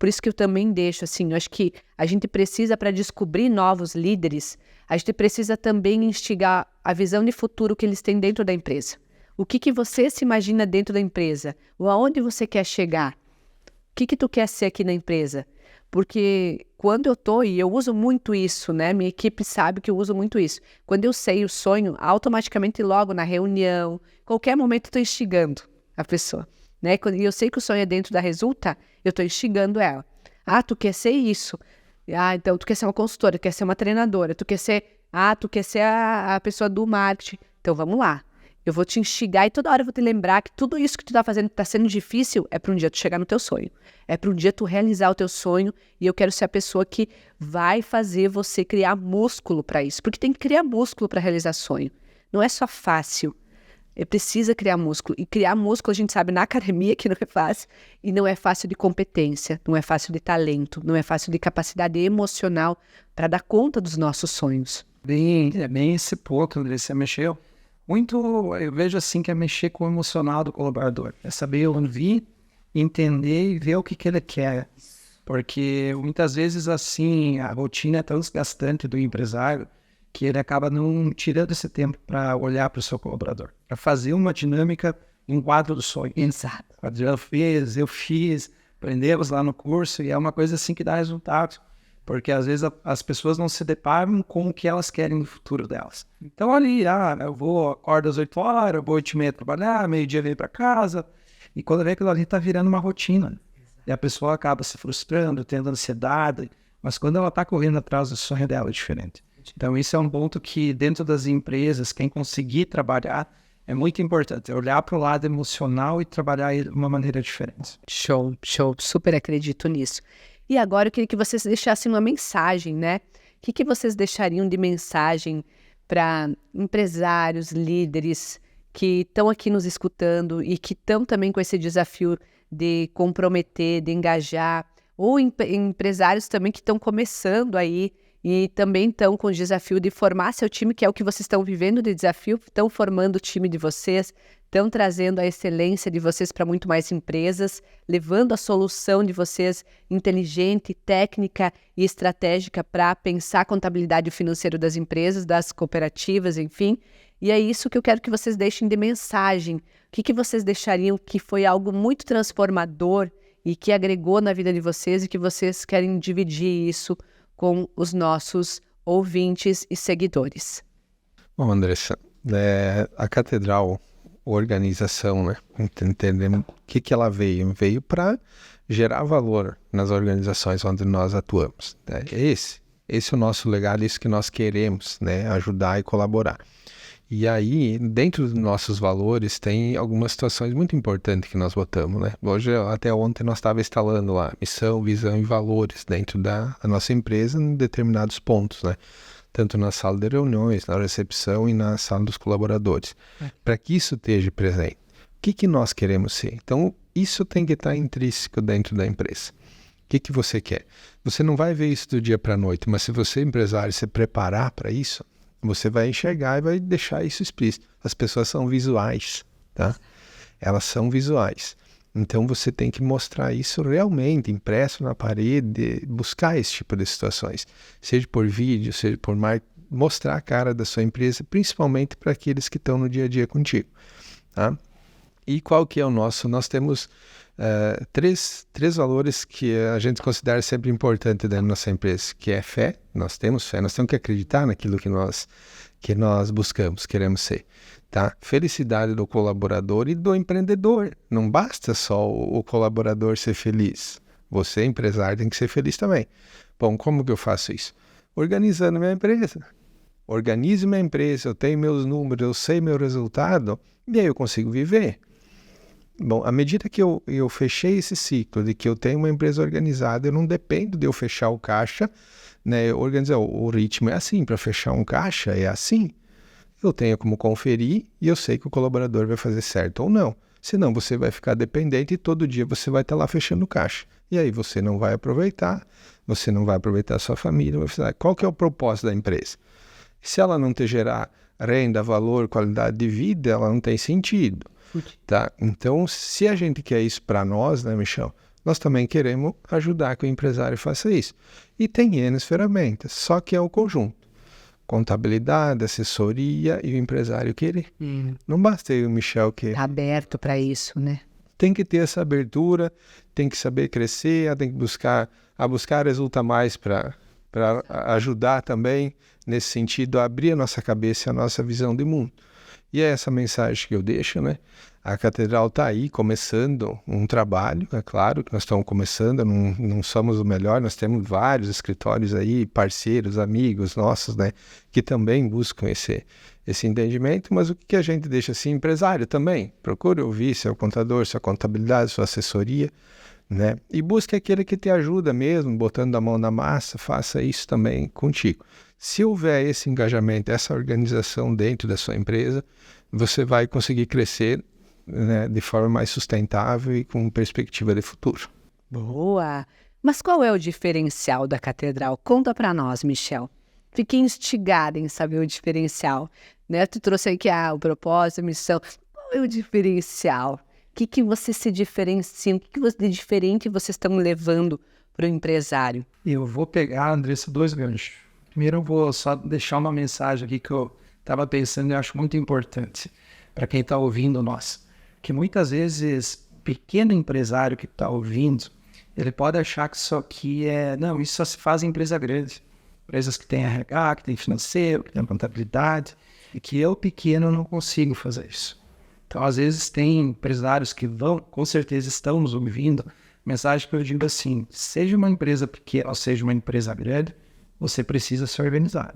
Por isso que eu também deixo, assim, eu acho que a gente precisa, para descobrir novos líderes, a gente precisa também instigar a visão de futuro que eles têm dentro da empresa. O que você se imagina dentro da empresa? Ou aonde você quer chegar? O que tu quer ser aqui na empresa? Porque quando eu tô, e eu uso muito isso, né? Minha equipe sabe que eu uso muito isso. Quando eu sei o sonho, automaticamente logo na reunião, qualquer momento eu tô instigando a pessoa, né? E eu sei que o sonho é dentro da Resulta, eu tô instigando ela. Ah, tu quer ser isso? Ah, então tu quer ser uma consultora, tu quer ser uma treinadora, tu quer ser a pessoa do marketing. Então vamos lá. Eu vou te instigar e toda hora eu vou te lembrar que tudo isso que tu tá fazendo que tá sendo difícil é para um dia tu chegar no teu sonho. É para um dia tu realizar o teu sonho e eu quero ser a pessoa que vai fazer você criar músculo para isso. Porque tem que criar músculo para realizar sonho. Não é só fácil. Precisa criar músculo. E criar músculo a gente sabe na academia que não é fácil. E não é fácil de competência, não é fácil de talento, não é fácil de capacidade emocional para dar conta dos nossos sonhos. É bem esse ponto, André, você mexeu. Muito, eu vejo assim que é mexer com o emocional do colaborador. É saber ouvir, entender e ver o que ele quer. Porque muitas vezes assim, a rotina é tão desgastante do empresário que ele acaba não tirando esse tempo para olhar para o seu colaborador. Para fazer uma dinâmica, um quadro do sonho. Exato. Eu fiz, aprendemos lá no curso e é uma coisa assim que dá resultado. Porque às vezes as pessoas não se deparam com o que elas querem no futuro delas. Então ali, eu acordo às 8 horas, eu vou 8h30 trabalhar, meio-dia venho para casa, e quando vê aquilo ali está virando uma rotina. E a pessoa acaba se frustrando, tendo ansiedade, mas quando ela está correndo atrás do sonho dela é diferente. Então isso é um ponto que dentro das empresas, quem conseguir trabalhar, é muito importante. É olhar para o lado emocional e trabalhar de uma maneira diferente. Show, super acredito nisso. E agora eu queria que vocês deixassem uma mensagem, né? O que vocês deixariam de mensagem para empresários, líderes que estão aqui nos escutando e que estão também com esse desafio de comprometer, de engajar, ou empresários também que estão começando aí e também estão com o desafio de formar seu time, que é o que vocês estão vivendo de desafio, estão formando o time de vocês, estão trazendo a excelência de vocês para muito mais empresas, levando a solução de vocês inteligente, técnica e estratégica para pensar a contabilidade financeira das empresas, das cooperativas, enfim. E é isso que eu quero que vocês deixem de mensagem. O que vocês deixariam que foi algo muito transformador e que agregou na vida de vocês e que vocês querem dividir isso com os nossos ouvintes e seguidores? Bom, Andressa, a Catedral Organização, né? Entendemos o que ela veio. Veio para gerar valor nas organizações onde nós atuamos. Né? Esse é o nosso legado, isso que nós queremos, né? Ajudar e colaborar. E aí, dentro dos nossos valores, tem algumas situações muito importantes que nós botamos, né? Hoje, até ontem, nós estávamos instalando lá missão, visão e valores dentro da nossa empresa em determinados pontos, né? Tanto na sala de reuniões, na recepção e na sala dos colaboradores. Para que isso esteja presente. O que nós queremos ser? Então, isso tem que estar intrínseco dentro da empresa. O que você quer? Você não vai ver isso do dia para a noite, mas se você, empresário, se preparar para isso, você vai enxergar e vai deixar isso explícito. As pessoas são visuais, tá? Elas são visuais. Então você tem que mostrar isso realmente, impresso na parede, buscar esse tipo de situações. Seja por vídeo, seja por mostrar a cara da sua empresa, principalmente para aqueles que estão no dia a dia contigo, tá? E qual que é o nosso? Nós temos três valores que a gente considera sempre importante dentro da nossa empresa, que é fé. Nós temos fé, nós temos que acreditar naquilo que nós buscamos, queremos ser. Tá? Felicidade do colaborador e do empreendedor. Não basta só o colaborador ser feliz. Você, empresário, tem que ser feliz também. Bom, como que eu faço isso? Organizando minha empresa. Organizo minha empresa, eu tenho meus números, eu sei meu resultado, e aí eu consigo viver. Bom, à medida que eu fechei esse ciclo de que eu tenho uma empresa organizada, eu não dependo de eu fechar o caixa, né? Organizar o ritmo é assim, para fechar um caixa é assim. Eu tenho como conferir e eu sei que o colaborador vai fazer certo ou não. Senão você vai ficar dependente e todo dia você vai estar lá fechando o caixa. E aí você não vai aproveitar a sua família. Qual que é o propósito da empresa? Se ela não te gerar renda, valor, qualidade de vida, ela não tem sentido. Tá? Então, se a gente quer isso para nós, né, Michel? Nós também queremos ajudar que o empresário faça isso. E tem N ferramentas, só que é o conjunto. Contabilidade, assessoria e o empresário querer. Não basta eu e o Michel querer. Tá aberto para isso, né? tem que ter essa abertura, tem que saber crescer, tem que buscar Resulta Mais para ajudar também, nesse sentido, a abrir a nossa cabeça e a nossa visão de mundo. E é essa mensagem que eu deixo, né? A Catedral está aí começando um trabalho, é claro que nós estamos começando, não somos o melhor, nós temos vários escritórios aí, parceiros, amigos nossos, né? Que também buscam esse entendimento, mas o que a gente deixa assim, empresário também, procure ouvir seu contador, sua contabilidade, sua assessoria, né? E busque aquele que te ajuda mesmo, botando a mão na massa, faça isso também contigo. Se houver esse engajamento, essa organização dentro da sua empresa, você vai conseguir crescer, né, de forma mais sustentável e com perspectiva de futuro. Boa! Mas qual é o diferencial da Catedral? Conta para nós, Michel. Fiquei instigada em saber o diferencial, né? Tu trouxe aqui o propósito, a missão. Qual é o diferencial? O que você se diferencia? O que de diferente vocês estão levando para o empresário? Eu vou pegar, Andressa, 2 ganchos. Primeiro eu vou só deixar uma mensagem aqui que eu estava pensando e acho muito importante para quem está ouvindo nós. Que muitas vezes o pequeno empresário que está ouvindo, ele pode achar que isso aqui isso só se faz em empresa grande. Empresas que têm RH, que têm financeiro, que têm contabilidade, e que eu pequeno não consigo fazer isso. Então, às vezes, tem empresários que com certeza estão nos ouvindo, mensagem que eu digo assim, seja uma empresa pequena ou seja uma empresa grande, você precisa se organizar.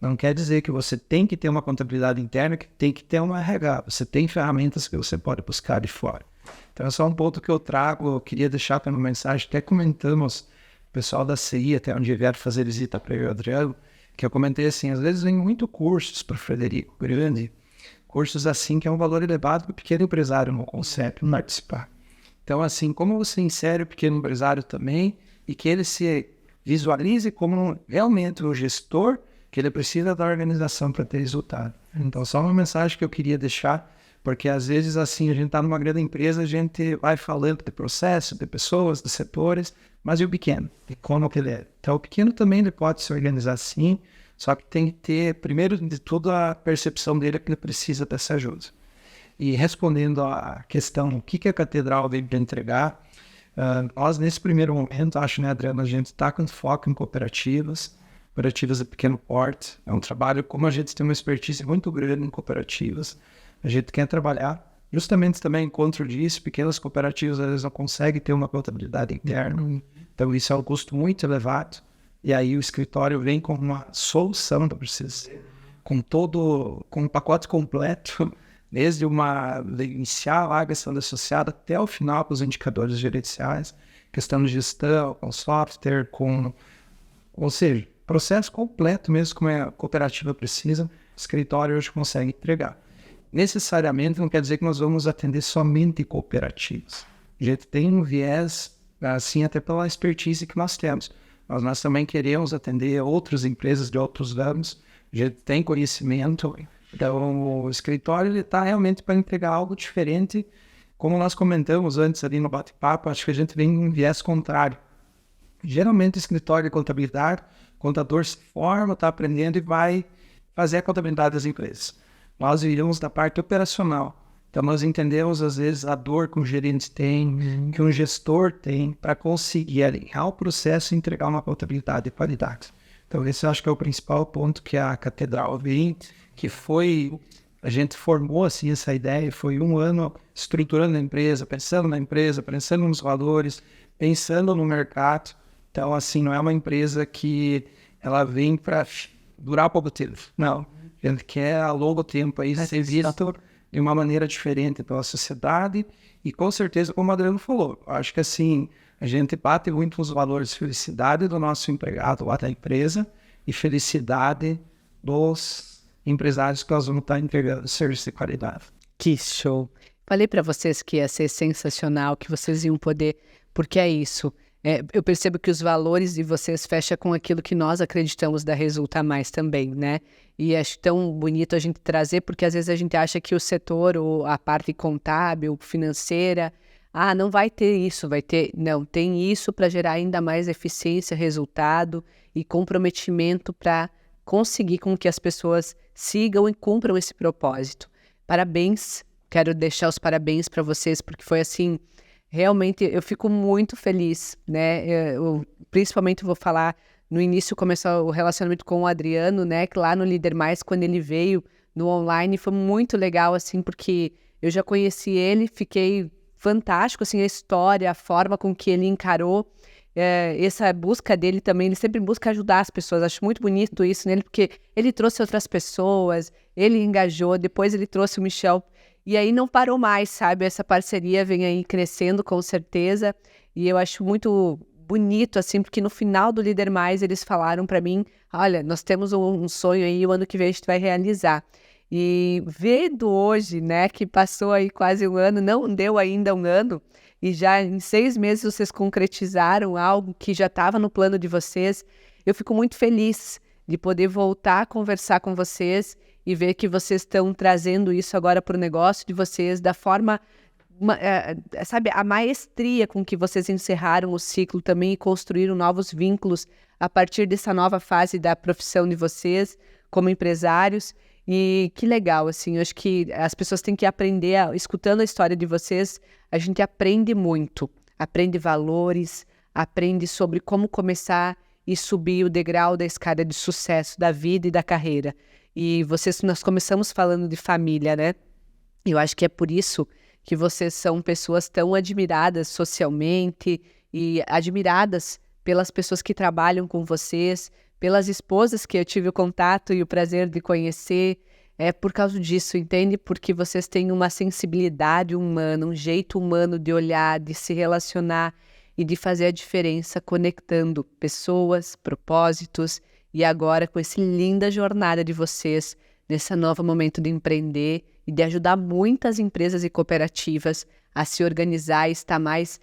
Não quer dizer que você tem que ter uma contabilidade interna, que tem que ter uma RH. Você tem ferramentas que você pode buscar de fora. Então, é só um ponto que eu trago, eu queria deixar para uma mensagem, até comentamos, o pessoal da CI, até onde vieram fazer visita para eu e o Adriano, que eu comentei assim, às vezes vem muito cursos para o Frederico Grande, cursos assim que é um valor elevado que o pequeno empresário não consegue participar. Então, assim, como você insere o pequeno empresário também e que ele se visualize como realmente um gestor que ele precisa da organização para ter resultado. Então, só uma mensagem que eu queria deixar, porque às vezes assim, a gente está numa grande empresa, a gente vai falando de processo, de pessoas, de setores, mas e o pequeno? E como que ele é? Então, o pequeno também ele pode se organizar assim, só que tem que ter, primeiro de tudo, a percepção dele que ele precisa dessa ajuda. E respondendo à questão, o que a Catedral veio para entregar, nós nesse primeiro momento, acho, né, Adriano, a gente está com foco em cooperativas de pequeno porte. É um trabalho, como a gente tem uma expertise muito grande em cooperativas, a gente quer trabalhar justamente também encontro disso, pequenas cooperativas às vezes não conseguem ter uma contabilidade interna, então isso é um custo muito elevado, e aí o escritório vem com uma solução, para vocês, com um pacote completo, desde iniciar lá a questão associada até o final com os indicadores gerenciais, questão de gestão, com software, ou seja, processo completo mesmo como a cooperativa precisa, o escritório hoje consegue entregar. Necessariamente não quer dizer que nós vamos atender somente cooperativas. A gente tem um viés, assim, até pela expertise que nós temos. Mas nós também queremos atender outras empresas de outros ramos, a gente tem conhecimento. Então, o escritório está realmente para entregar algo diferente. Como nós comentamos antes ali no bate-papo, acho que a gente vem em um viés contrário. Geralmente, o escritório de contabilidade, o contador se forma, está aprendendo e vai fazer a contabilidade das empresas. Nós viríamos da parte operacional. Então, nós entendemos, às vezes, a dor que um gerente tem, que um gestor tem, para conseguir alinhar o processo e entregar uma contabilidade de qualidade. Então, esse eu acho que é o principal ponto que a Catedral vem, que foi, a gente formou assim essa ideia, foi um ano estruturando a empresa, pensando nos valores, pensando no mercado. Então, assim, não é uma empresa que ela vem para durar pouco tempo, não. A gente quer a longo tempo aí ser visto de uma maneira diferente pela sociedade e com certeza, como o Adriano falou, acho que assim, a gente bate muito nos valores de felicidade do nosso empregado lá da empresa e felicidade dos empresários que nós vamos estar entregando serviço de qualidade. Que show! Falei para vocês que ia ser sensacional, que vocês iam poder, porque é isso. Eu percebo que os valores de vocês fecham com aquilo que nós acreditamos da Resulta Mais também, né? E acho tão bonito a gente trazer, porque às vezes a gente acha que o setor, ou a parte contábil, financeira, não vai ter isso, vai ter... Não, tem isso para gerar ainda mais eficiência, resultado e comprometimento para conseguir com que as pessoas sigam e cumpram esse propósito. Parabéns quero deixar os parabéns para vocês, porque foi assim, realmente eu fico muito feliz, né? Principalmente vou falar, no início começou o relacionamento com o Adriano, né? Que lá no Líder Mais, quando ele veio no online, foi muito legal, assim, porque eu já conheci ele, fiquei fantástico, assim, a história, a forma com que ele encarou essa busca dele também, ele sempre busca ajudar as pessoas, acho muito bonito isso nele, porque ele trouxe outras pessoas, ele engajou, depois ele trouxe o Michel, e aí não parou mais, sabe, essa parceria vem aí crescendo com certeza, e eu acho muito bonito, assim, porque no final do Líder Mais eles falaram para mim, olha, nós temos um sonho aí, o ano que vem a gente vai realizar. E vendo hoje, né, que passou aí quase um ano, não deu ainda um ano, e já em 6 meses vocês concretizaram algo que já estava no plano de vocês, eu fico muito feliz de poder voltar a conversar com vocês e ver que vocês estão trazendo isso agora para o negócio de vocês, da forma, sabe, a maestria com que vocês encerraram o ciclo também e construíram novos vínculos a partir dessa nova fase da profissão de vocês como empresários. E que legal, assim, eu acho que as pessoas têm que aprender, escutando a história de vocês, a gente aprende muito, aprende valores, aprende sobre como começar e subir o degrau da escada de sucesso da vida e da carreira. E nós começamos falando de família, né? Eu acho que é por isso que vocês são pessoas tão admiradas socialmente e admiradas pelas pessoas que trabalham com vocês, pelas esposas que eu tive o contato e o prazer de conhecer, é por causa disso, entende? Porque vocês têm uma sensibilidade humana, um jeito humano de olhar, de se relacionar e de fazer a diferença, conectando pessoas, propósitos, e agora com essa linda jornada de vocês, nesse novo momento de empreender e de ajudar muitas empresas e cooperativas a se organizar e estar mais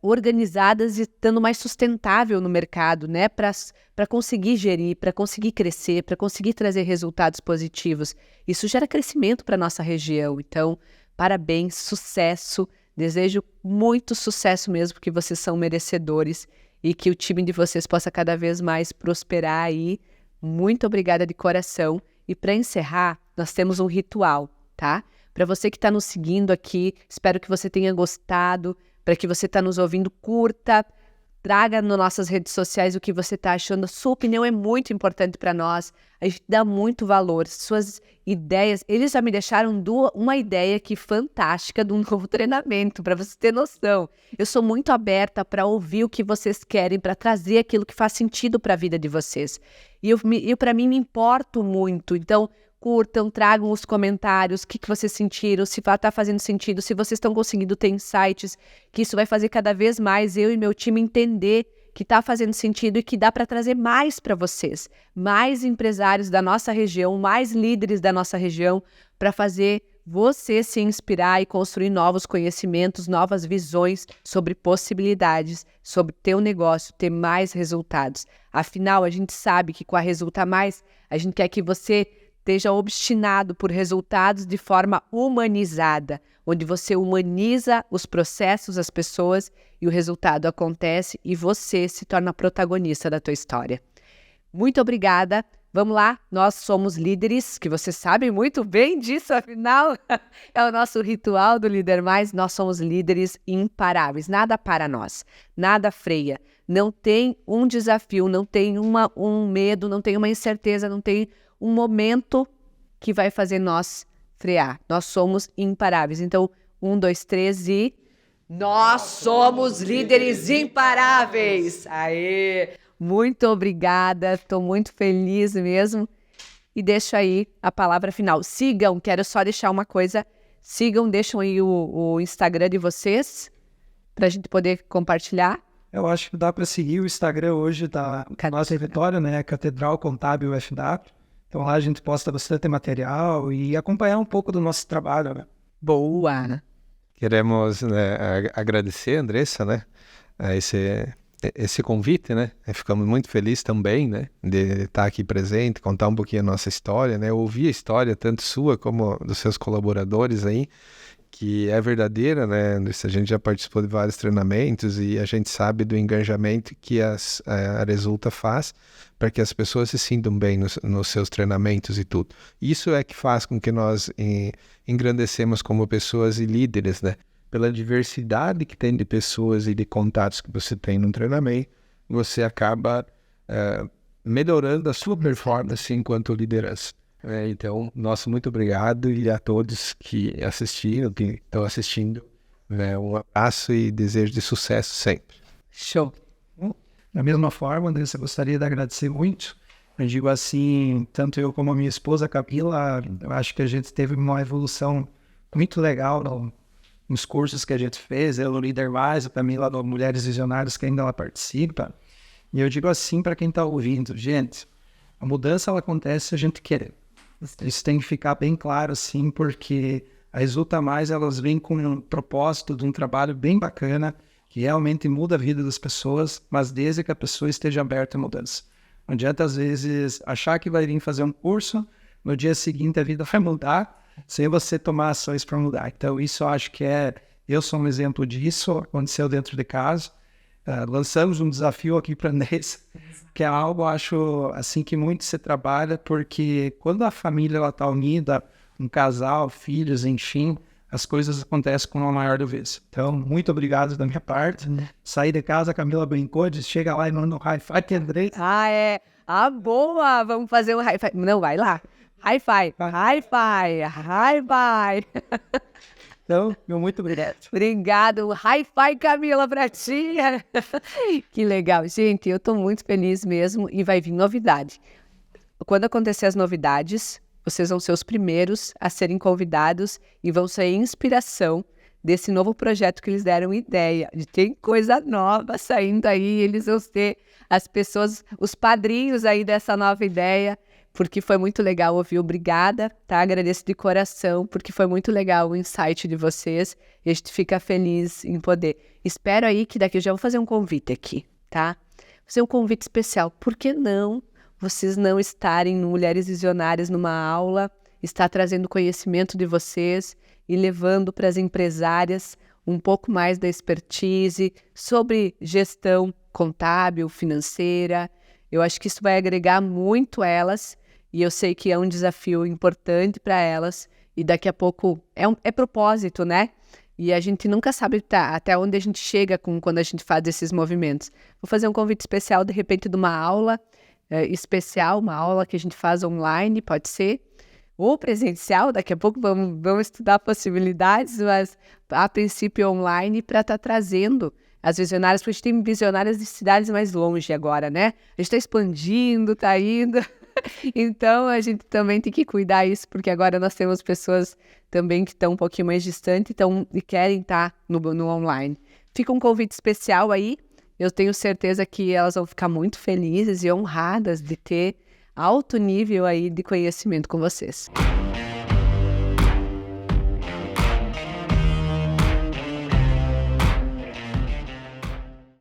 organizadas e estando mais sustentável no mercado, né? Para conseguir gerir, para conseguir crescer, para conseguir trazer resultados positivos. Isso gera crescimento para a nossa região. Então, parabéns, sucesso. Desejo muito sucesso mesmo, porque vocês são merecedores e que o time de vocês possa cada vez mais prosperar aí. Muito obrigada de coração. E para encerrar, nós temos um ritual, tá? Para você que está nos seguindo aqui, espero que você tenha gostado. Para que você está nos ouvindo, curta, traga nas nossas redes sociais o que você está achando. Sua opinião é muito importante para nós, a gente dá muito valor. Suas ideias, eles já me deixaram uma ideia aqui fantástica de um novo treinamento, para você ter noção. Eu sou muito aberta para ouvir o que vocês querem, para trazer aquilo que faz sentido para a vida de vocês. E eu para mim, me importo muito, então curtam, tragam os comentários, o que vocês sentiram, se está fazendo sentido, se vocês estão conseguindo ter insights, que isso vai fazer cada vez mais eu e meu time entender que está fazendo sentido e que dá para trazer mais para vocês, mais empresários da nossa região, mais líderes da nossa região, para fazer você se inspirar e construir novos conhecimentos, novas visões sobre possibilidades, sobre ter um negócio, ter mais resultados. Afinal, a gente sabe que com a Resulta Mais, a gente quer que você esteja obstinado por resultados de forma humanizada, onde você humaniza os processos, as pessoas, e o resultado acontece e você se torna protagonista da tua história. Muito obrigada. Vamos lá, nós somos líderes, que vocês sabem muito bem disso, afinal, é o nosso ritual do Líder Mais, nós somos líderes imparáveis, nada para nós, nada freia, não tem um desafio, não tem um medo, não tem uma incerteza, não tem um momento que vai fazer nós frear. Nós somos imparáveis. Então, 1, 2, 3 e... Nós somos líderes imparáveis! Aê! Muito obrigada, estou muito feliz mesmo. E deixo aí a palavra final. Sigam, quero só deixar uma coisa. Sigam, deixam aí o Instagram de vocês, para a gente poder compartilhar. Eu acho que dá para seguir o Instagram hoje da nossa escritório, né? Catedral Contábil FW. Então lá a gente posta bastante material e acompanhar um pouco do nosso trabalho, né? Boa! Queremos, né, agradecer, Andressa, né, esse convite, né? Ficamos muito felizes também, né, de estar aqui presente, contar um pouquinho a nossa história, né? Ouvir a história tanto sua como dos seus colaboradores aí, que é verdadeira, né, Andressa? A gente já participou de vários treinamentos e a gente sabe do engajamento que a Resulta faz para que as pessoas se sintam bem nos seus treinamentos e tudo. Isso é que faz com que nós engrandecemos como pessoas e líderes, né? Pela diversidade que tem de pessoas e de contatos que você tem no treinamento, você acaba melhorando a sua performance enquanto liderança. Então, nosso muito obrigado, e a todos que assistiram, que estão assistindo, um abraço e desejo de sucesso sempre. Show! Da mesma forma, Andressa, gostaria de agradecer muito. Eu digo assim, tanto eu como a minha esposa Camila, eu acho que a gente teve uma evolução muito legal nos cursos que a gente fez, eu no Líder Mais, a Camila no Mulheres Visionárias, que ainda ela participa. E eu digo assim para quem está ouvindo, gente, a mudança ela acontece se a gente querer. Isso tem que ficar bem claro, assim, porque a Resulta Mais, elas vêm com um propósito de um trabalho bem bacana, que realmente muda a vida das pessoas, mas desde que a pessoa esteja aberta à mudança. Não adianta, às vezes, achar que vai vir fazer um curso, no dia seguinte a vida vai mudar, sem você tomar ações para mudar. Então, isso eu acho que eu sou um exemplo disso, aconteceu dentro de casa. Lançamos um desafio aqui para a Andressa, que é algo, eu acho, assim, que muito se trabalha, porque quando a família está unida, um casal, filhos, enfim, as coisas acontecem com uma maior leveza. Então, muito obrigado da minha parte. Saí de casa, a Camila brincou, disse, chega lá e manda um high-five que Andressa. Boa! Vamos fazer um high-five. Não, vai lá. High-five, high-five, high-five. Então, meu muito obrigado. Obrigado. Hi-Fi, Camila, pra ti. Que legal. Gente, eu tô muito feliz mesmo e vai vir novidade. Quando acontecer as novidades, vocês vão ser os primeiros a serem convidados e vão ser inspiração desse novo projeto que eles deram ideia. Tem coisa nova saindo aí, eles vão ser as pessoas, os padrinhos aí dessa nova ideia. Porque foi muito legal ouvir, obrigada, tá? Agradeço de coração, porque foi muito legal o insight de vocês e a gente fica feliz em poder. Espero aí que daqui eu já vou fazer um convite aqui, tá? Vou fazer um convite especial. Por que não vocês não estarem no Mulheres Visionárias numa aula, estar trazendo conhecimento de vocês e levando para as empresárias um pouco mais da expertise sobre gestão contábil, financeira. Eu acho que isso vai agregar muito elas. E eu sei que é um desafio importante para elas. E daqui a pouco é propósito, né? E a gente nunca sabe até onde a gente chega quando a gente faz esses movimentos. Vou fazer um convite especial, de repente, de uma aula especial, uma aula que a gente faz online, pode ser. Ou presencial, daqui a pouco vamos estudar possibilidades, mas a princípio online, para estar trazendo as visionárias, porque a gente tem visionárias de cidades mais longe agora, né? A gente está expandindo, está indo... Então, a gente também tem que cuidar isso, porque agora nós temos pessoas também que estão um pouquinho mais distantes e querem estar no online. Fica um convite especial aí. Eu tenho certeza que elas vão ficar muito felizes e honradas de ter alto nível aí de conhecimento com vocês.